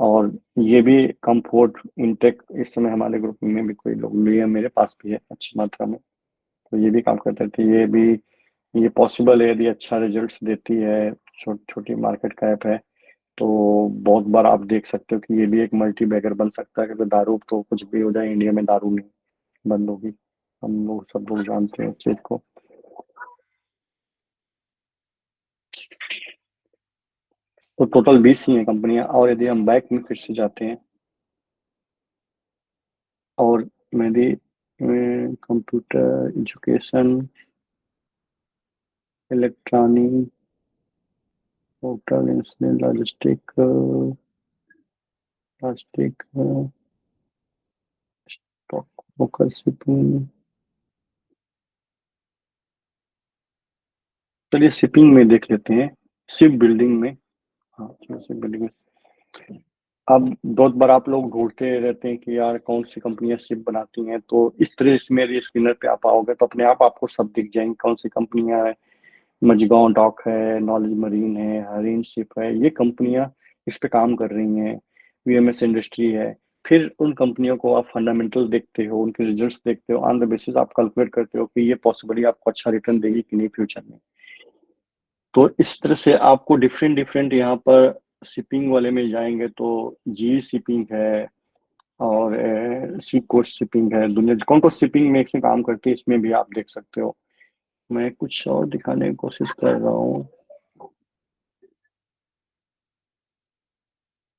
और ये भी कंफर्ट इंटेक इस समय हमारे ग्रुप में भी कोई लोग लिए, मेरे पास भी है अच्छी मात्रा में। तो ये भी काम करते थे, ये पॉसिबल है यदि अच्छा रिजल्ट्स देती है, छोटी मार्केट कैप है तो बहुत बार आप देख सकते हो कि ये भी एक मल्टी बैगर बन सकता है। क्योंकि दारू तो कुछ भी हो जाए, इंडिया में दारू नहीं बंद होगी, हम लोग सब लोग जानते हैं इस चीज को। तो टोटल 20 ही है कंपनियां। और यदि हम बैक में फिर से जाते हैं और मेरी computer education, electronic, hotel engineering, logistic, plastic, stock broker, shipping. चलिए शिपिंग में देख लेते हैं, शिप बिल्डिंग में। हाँ शिप बिल्डिंग में अब बहुत बार आप लोग ढूंढते रहते हैं कि यार कौन सी कंपनियां शिप बनाती हैं। तो इस तरह से मेरे स्क्रीनर पे आप आओगे तो अपने आप आपको सब दिख जाएंगे कौन सी कंपनियां हैं। मजगांव डॉक है, नॉलेज मरीन है, हरीन शिप है, ये कंपनियां इस पे काम कर रही हैं। वीएमएस इंडस्ट्री है। फिर उन कंपनियों को आप फंडामेंटल देखते हो, उनके रिजल्ट्स देखते हो, ऑन द बेसिस आप कैलकुलेट करते हो कि ये पॉसिबली आपको अच्छा रिटर्न देगी कि नहीं फ्यूचर में। तो इस तरह से आपको डिफरेंट डिफरेंट यहाँ पर शिपिंग वाले में जाएंगे तो जी शिपिंग है और सी कोस्ट शिपिंग है। दुनिया कौन कौन शिपिंग में इसमें काम करती है इसमें भी आप देख सकते हो। मैं कुछ और दिखाने की कोशिश कर रहा हूँ।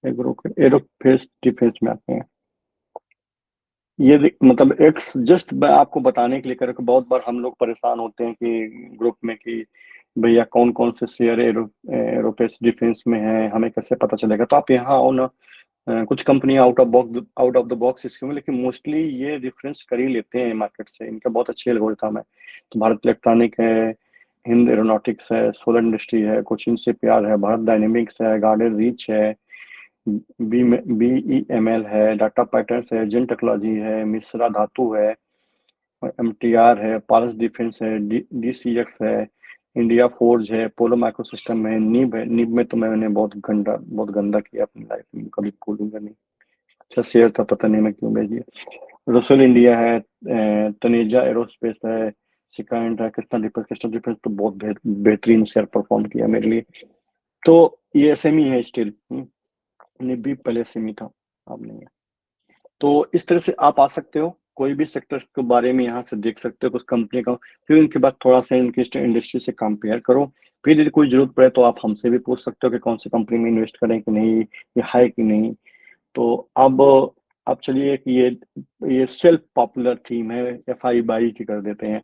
एरोस्पेस डिफेंस में आते हैं। मतलब एक्स जस्ट मैं आपको बताने के लिए कर, बहुत बार हम लोग परेशान होते हैं कि ग्रुप में कि भैया कौन कौन से शेयर एरोस्पेस डिफेंस में है, हमें कैसे पता चलेगा। तो आप यहाँ आओ ना। कुछ company out of the box इसके, लेकिन मोस्टली ये रेफरेंस कर ही लेते हैं मार्केट से, इनका बहुत अच्छे एल्गोरिथम है। तो भारत इलेक्ट्रॉनिक है, हिंद एरोनॉटिक्स है, सोलर इंडस्ट्री है, कोचिन शिपयार्ड है, भारत डायनेमिक्स है, गार्डन रीच है, BEML है, डाटा पैटर्न्स है, जिन टेक्नोलॉजी है, मिश्रा धातु है, MTR है, पारस डिफेंस है, DCX है, इंडिया फोर्ज है, पोलो माइक्रो सिस्टम है, निब है। निब में तो मैंने बहुत गंदा किया अपनी लाइफ में, कभी खोलूंगा नहीं। अच्छा शेयर था, पता नहीं मैं क्यों भेज दिया। रोसेल इंडिया है, तनेजा एरोस्पेस है, सिकाइंट है, कृष्णा डिफेंस तो बहुत बेहतरीन शेयर परफॉर्म किया मेरे लिए। तो ये SME है स्टिल। निब भी पहले SME था, अब नहीं है। तो इस तरह से आप आ सकते हो, कोई भी सेक्टर के बारे में यहाँ से देख सकते हो कुछ कंपनी का, फिर उनके बाद थोड़ा सा इनकी इंडस्ट्री से कंपेयर करो। फिर यदि कोई जरूरत पड़े तो आप हमसे भी पूछ सकते हो कि कौन सी कंपनी में इन्वेस्ट करें कि नहीं, ये है कि नहीं। तो अब चलिए कि ये सेल्फ पॉपुलर थीम है, FI बाई की कर देते हैं।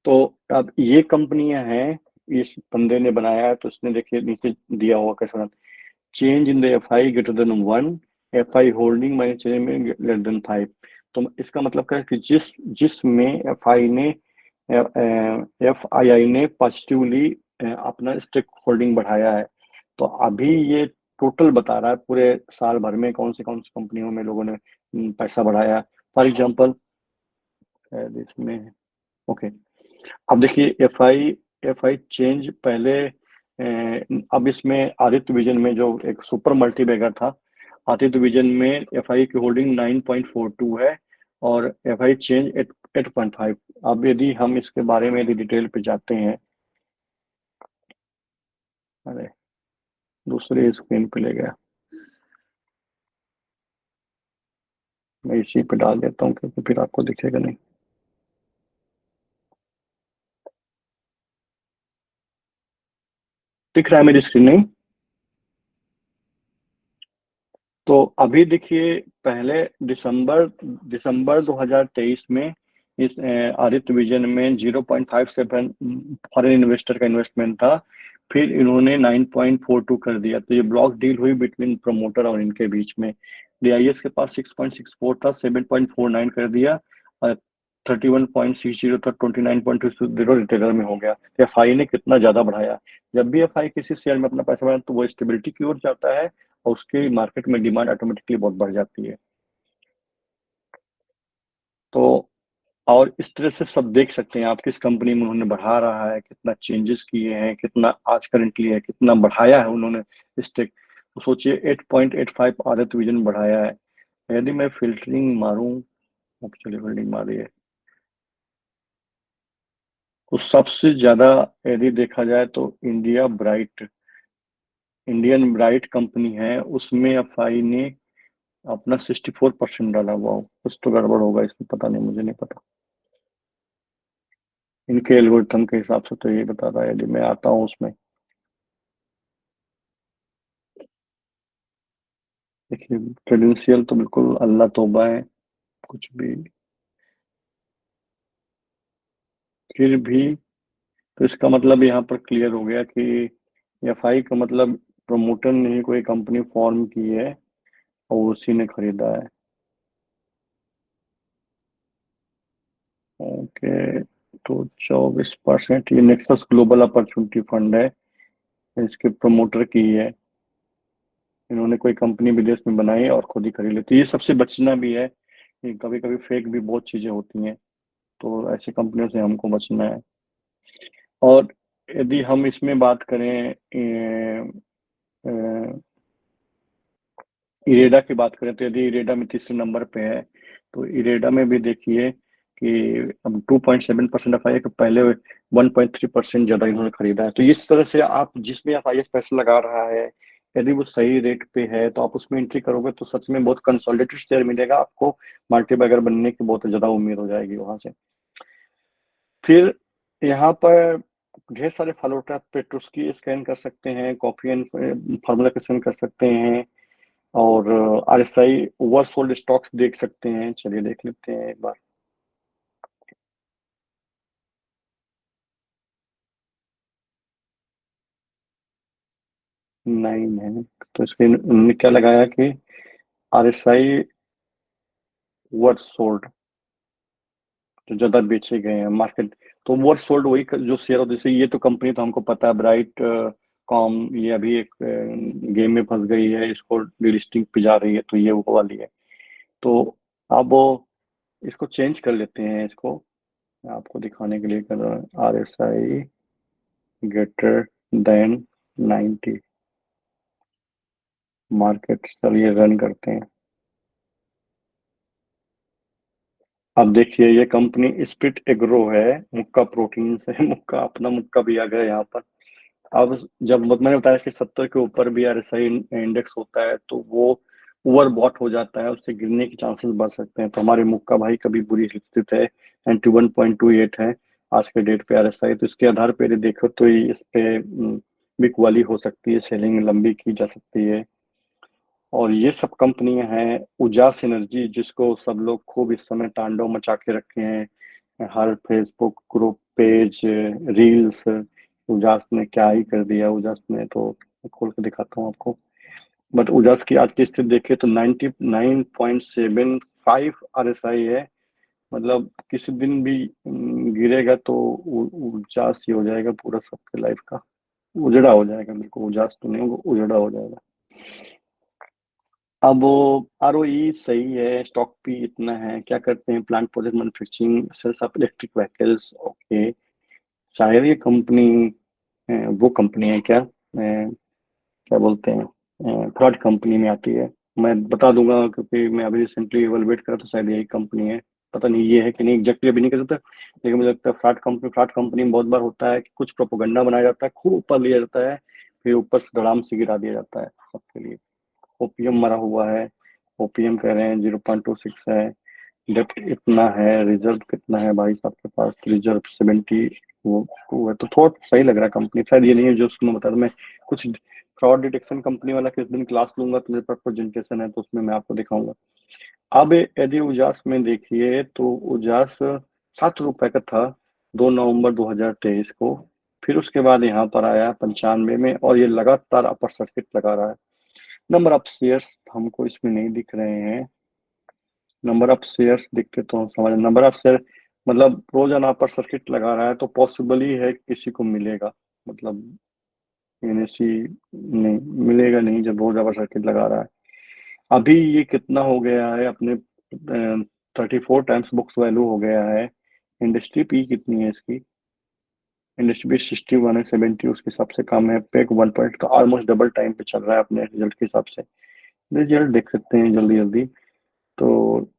तो अब ये कंपनियां हैं, इस बंदे ने बनाया है, तो इसने देखिए नीचे दिया हुआ कैसा, change in the FI greater than 1, FI holding minus change में ग्रेटर देन 5। तो इसका मतलब क्या है कि जिसमें FII ने पॉजिटिवली अपना स्टेक होल्डिंग बढ़ाया है। तो अभी ये टोटल बता रहा है पूरे साल भर में कौन सी कंपनियों में लोगों ने पैसा बढ़ाया। फॉर एग्जाम्पल इसमें, ओके, अब देखिए एफ आई चेंज पहले अब इसमें आदित्य विजन में जो एक सुपर मल्टी बैगर था, आदित्य विजन में FI की होल्डिंग 9.42 है, और FI चेंज 8.5। अब यदि हम इसके बारे में यदि डिटेल पे जाते हैं, अरे दूसरे स्क्रीन पे ले गया, मैं इसी पे डाल देता हूँ क्योंकि फिर आपको दिखेगा नहीं। दिख रहा है मेरी स्क्रीन नहीं? तो अभी देखिए, पहले दिसंबर दिसंबर 2023 में इस आदित्य विजन में 0.57 फॉरेन इन्वेस्टर का इन्वेस्टमेंट था। फिर इन्होंने 9.42 कर दिया, तो ये ब्लॉक डील हुई बिटवीन प्रमोटर और इनके बीच में। DIS के पास 6.64 था, 7.49 कर दिया, और 31.60 था, 29.20 रिटेलर में हो गया। FI ने कितना ज्यादा बढ़ाया। जब भी FI किसी शेयर में अपना पैसा बढ़ाता है तो वो स्टेबिलिटी की ओर जाता है, और उसकी मार्केट में डिमांड ऑटोमेटिकली बहुत बढ़ जाती है। तो और इस तरह से सब देख सकते हैं आप किस कंपनी में उन्होंने बढ़ा रहा है, कितना चेंजेस किए हैं, कितना आज करंटली है, कितना बढ़ाया है उन्होंने स्टेक। तो सोचिए 8.85 आदित्य विजन बढ़ाया है। यदि मैं फिल्टरिंग मारूं, चलिए फिल्टरिंग मारी है, तो सबसे ज्यादा यदि देखा जाए तो इंडियन ब्राइट कंपनी है, उसमें FI ने अपना 64% डाला हुआ हो। कुछ तो गड़बड़ होगा इसमें, पता नहीं, मुझे नहीं पता। इनके एल्गोरिथम के हिसाब से तो ये बता रहा है। यदि मैं आता हूँ उसमें, देखिए क्रेडेंशियल तो बिल्कुल अल्लाह तौबा है, कुछ भी। फिर भी तो इसका मतलब यहाँ पर क्लियर हो गया कि FI का मतलब प्रमोटर ने ही कोई कंपनी फॉर्म की है और उसी ने खरीदा है। ओके, तो 24% ये नेक्सस ग्लोबल अपॉर्चुनिटी फंड है, इसके प्रमोटर की है। इन्होंने कोई कंपनी विदेश में बनाई और खुद ही खरीद लेती है। ये सबसे बचना भी है, कभी कभी फेक भी बहुत चीजें होती हैं, तो ऐसी कंपनियों से हमको बचना है। और यदि हम इसमें बात करें, इरेडा की बात करें, तो यदि इरेडा में तीसरे नंबर पे है, तो इरेडा में भी देखिए कि अब 2.7% एफ आई है, पहले 1.3% ज्यादा इन्होंने खरीदा है। तो इस तरह से आप जिसमें FIS पैसा लगा रहा है, यदि वो सही रेट पे है तो आप उसमें एंट्री करोगे तो सच में बहुत कंसोलिडेटेड शेयर मिलेगा आपको। मल्टीबैगर बनने की बहुत ज्यादा उम्मीद हो जाएगी वहां से। फिर यहाँ पर ढेर सारे फल उठा, पेट्रोस की स्कैन कर सकते हैं, कॉफी एंड फार्मूला का स्कैन कर सकते हैं, और RSI ओवरसोल्ड स्टॉक्स देख सकते हैं। चलिए देख लेते हैं एक बार। नाइन है, तो इसके उन्होंने क्या लगाया कि RSI ओवरसोल्ड, तो ज्यादा बेचे गए हैं मार्केट। तो ओवरसोल्ड वही जो शेयर होता है, जैसे ये तो कंपनी तो हमको पता है, ब्राइट कॉम, ये अभी एक गेम में फंस गई है, इसको डिलिस्टिंग पे जा रही है, तो ये वो वाली है। तो अब वो इसको चेंज कर लेते हैं, इसको मैं आपको दिखाने के लिए कर रहा हूँ। RSI ग्रेटर देन 90, मार्केट, चलिए रन करते हैं। अब देखिए ये कंपनी स्पिट एग्रो है, मुक्का प्रोटीन से मुक्का, अपना मुक्का भी आ गया यहाँ पर। अब जब मैंने बताया कि 70 के ऊपर भी RSI इंडेक्स होता है तो वो ओवर बॉट हो जाता है, उससे गिरने के चांसेस बढ़ सकते हैं। तो हमारे मुक्का भाई कभी बुरी स्थिति है, 91.28 है आज के डेट पे RSI। तो इसके आधार पे यदि देखो तो इस पे बिक वाली हो सकती है, सेलिंग लंबी की जा सकती है। और ये सब कंपनियां हैं, उजास एनर्जी जिसको सब लोग खूब इस समय तांडव मचा के रखे हैं, हर फेसबुक ग्रुप पेज रील्स, उजास ने क्या ही कर दिया। उजास ने तो, मैं खोल के दिखाता हूँ आपको, बट उजास की आज की स्थिति देखें तो 99.75 RSI है। मतलब किसी दिन भी गिरेगा तो उजास ही हो जाएगा, पूरा सबके लाइफ का उजड़ा हो जाएगा। मेरे को उजास तो नहीं होगा, उजड़ा हो जाएगा। अब वो ROE सही है, स्टॉक भी इतना है। क्या करते हैं, plant project manufacturing sales of electric vehicles, okay. शायद ये कंपनी वो कंपनी है क्या, क्या बोलते हैं, फ्रॉड कंपनी में आती है। मैं बता दूंगा क्योंकि मैं अभी रिसेंटली इवेलुएट करा तो शायद यही कंपनी है। पता नहीं ये है कि नहीं, एग्जैक्टली अभी नहीं कर सकता, लेकिन मुझे लगता है फ्रॉड कंपनी में बहुत बार होता है कि कुछ प्रोपोगंडा बनाया जाता है, खूब ऊपर लिया जाता है, फिर ऊपर से धड़ाम से गिरा दिया जाता है सबके लिए। ओपीएम मरा हुआ है, ओपीएम कह रहे हैं 0.26 है, डेप्थ इतना है, रिजर्व कितना है भाई साहब के पास, रिजर्व 70 वो है। तो थोड़ा सही लग रहा है कंपनी। शायद ये नहीं है जो उसको मैं बता रहा, मैं कुछ फ्रॉड डिटेक्शन कंपनी वाला किस दिन क्लास लूंगा तो मेरे पास प्रेजेंटेशन है, तो उसमें मैं आपको दिखाऊंगा। अब यदि उजास में देखिए तो उजास 7 रुपए का था 2 नवंबर 2023 को, फिर उसके बाद यहाँ पर आया 95 में, और ये लगातार अपर सर्किट लगा रहा है। नंबर ऑफ शेयर्स हमको इसमें नहीं दिख रहे हैं, नंबर ऑफ शेयर्स दिखते तो हम समझ, नंबर ऑफ शेयर मतलब रोजाना पर सर्किट लगा रहा है तो पॉसिबल ही है कि किसी को मिलेगा। मतलब NSE नहीं मिलेगा, नहीं जब रोज पर सर्किट लगा रहा है। अभी ये कितना हो गया है, अपने 34 टाइम्स बुक्स वैल्यू हो गया है। इंडस्ट्री पी कितनी है इसकी, इंडस्ट्री पी 61 है, 70 उसके हिसाब से कम है। पेक 1 पॉइंट का ऑलमोस्ट डबल टाइम पे चल रहा है अपने रिजल्ट के हिसाब से। रिजल्ट देख सकते हैं जल्दी जल्दी। तो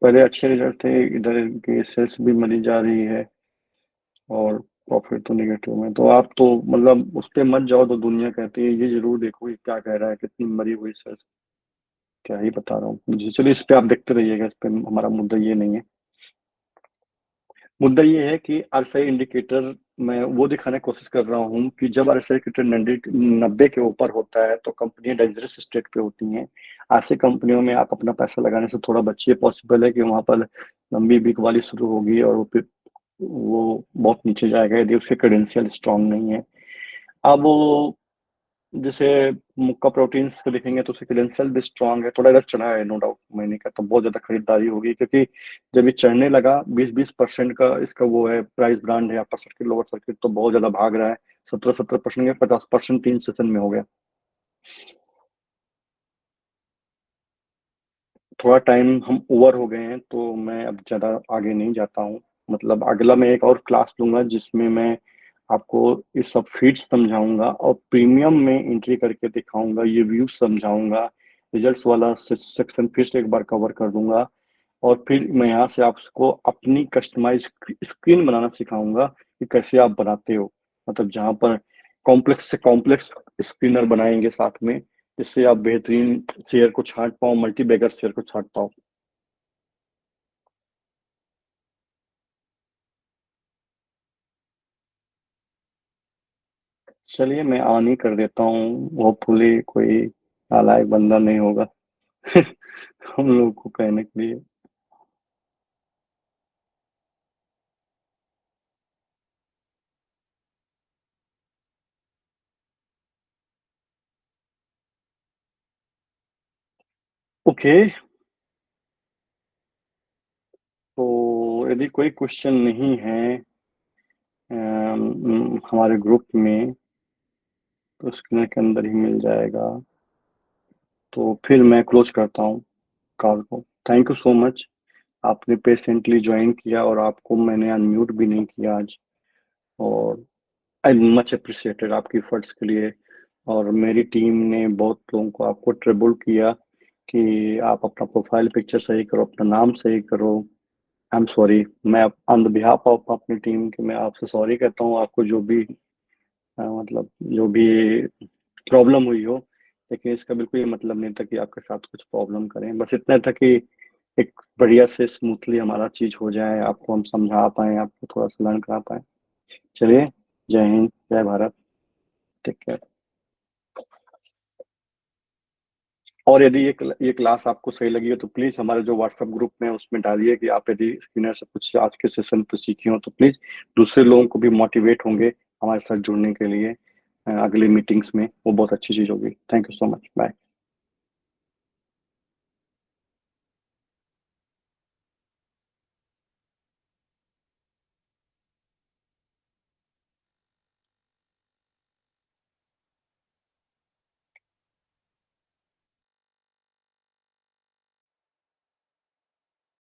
पहले अच्छे रिजल्ट थे, इधर की सेल्स भी मरी जा रही है और प्रॉफिट तो निगेटिव में। तो आप तो मतलब उस पे मत जाओ, तो दुनिया कहती है, ये जरूर देखो कि क्या कह रहा है, कितनी मरी हुई सेल्स। क्या ही बता रहा हूँ मुझे, चलिए इस पे आप देखते रहिएगा, इस पे हमारा मुद्दा ये नहीं है। मुद्दा ये है कि RSI इंडिकेटर मैं वो दिखाने की कोशिश कर रहा हूँ कि जब RSI इंडिकेटर 90 के ऊपर होता है तो कंपनियां डेंजरस स्टेट पे होती हैं। ऐसे कंपनियों में आप अपना पैसा लगाने से थोड़ा बचिए, पॉसिबल है कि वहां पर लंबी बिक वाली शुरू होगी और वो बहुत नीचे जाएगा यदि उसके क्रेडेंशियल स्ट्रांग नहीं है। अब वो जैसे मुक्का प्रोटीन्स को देखेंगे तो उसके क्रेडेंशियल भी स्ट्रांग है, थोड़ा इधर चढ़ा है नो डाउट, मैंने कहा तो बहुत ज्यादा खरीदारी होगी क्योंकि जब ये चढ़ने लगा 20-20% का इसका वो है प्राइस ब्रांड है, अपर सर्किट लोअर सर्किट तो बहुत ज्यादा भाग रहा है। 17-17% का 50% 3 सेशन में हो गया। थोड़ा टाइम हम ओवर हो गए हैं तो मैं अब ज़्यादा आगे नहीं जाता हूँ। मतलब अगला मैं एक और क्लास लूंगा जिसमें मैं आपको ये सब फीड्स समझाऊंगा और प्रीमियम में एंट्री करके दिखाऊंगा, ये व्यू समझाऊंगा, रिजल्ट्स वाला सेक्शन फिर से एक बार कवर कर दूंगा। और फिर मैं यहाँ से आपको अपनी कस्टमाइज स्क्रीन बनाना सिखाऊंगा कि कैसे आप बनाते हो। मतलब जहाँ पर कॉम्प्लेक्स से कॉम्प्लेक्स स्क्रीनर बनाएंगे साथ में, जिससे आप बेहतरीन शेयर को छांट पाओ, मल्टी बैगर शेयर को छांट पाओ। चलिए मैं ऑन ही कर देता हूँ, होपफुली कोई नालायक बंदा नहीं होगा हम लोग को कहने के लिए। ओके, तो यदि कोई क्वेश्चन नहीं है हमारे ग्रुप में, तो स्क्रीनर के अंदर ही मिल जाएगा। तो फिर मैं क्लोज करता हूँ कॉल को। थैंक यू सो मच, आपने पेशेंटली ज्वाइन किया और आपको मैंने अनम्यूट भी नहीं किया आज। और आई मच अप्रिशिएटेड आपकी एफर्ट्स के लिए। और मेरी टीम ने बहुत लोगों को आपको ट्रिब्यूट किया कि आप अपना प्रोफाइल पिक्चर सही करो, अपना नाम सही करो। आई एम सॉरी, मैं ऑन द बिहाफ ऑफ अपनी टीम की मैं आपसे सॉरी कहता हूँ। आपको जो भी मतलब जो भी प्रॉब्लम हुई हो, लेकिन इसका बिल्कुल ये मतलब नहीं था कि आपके साथ कुछ प्रॉब्लम करें। बस इतना था कि एक बढ़िया से स्मूथली हमारा चीज हो जाए, आपको हम समझा पाए, आपको थोड़ा सा लर्न करा पाए। चलिए, जय हिंद, जय भारत, टेक केयर। और यदि ये क्लास आपको सही लगी हो तो प्लीज हमारे जो व्हाट्सएप ग्रुप में उसमें डालिए कि आप यदि स्क्रीनर से कुछ आज के सेशन पे सीखे हो, तो प्लीज दूसरे लोगों को भी मोटिवेट होंगे हमारे साथ जुड़ने के लिए। अगले मीटिंग्स में वो बहुत अच्छी चीज होगी। Thank you so much, bye.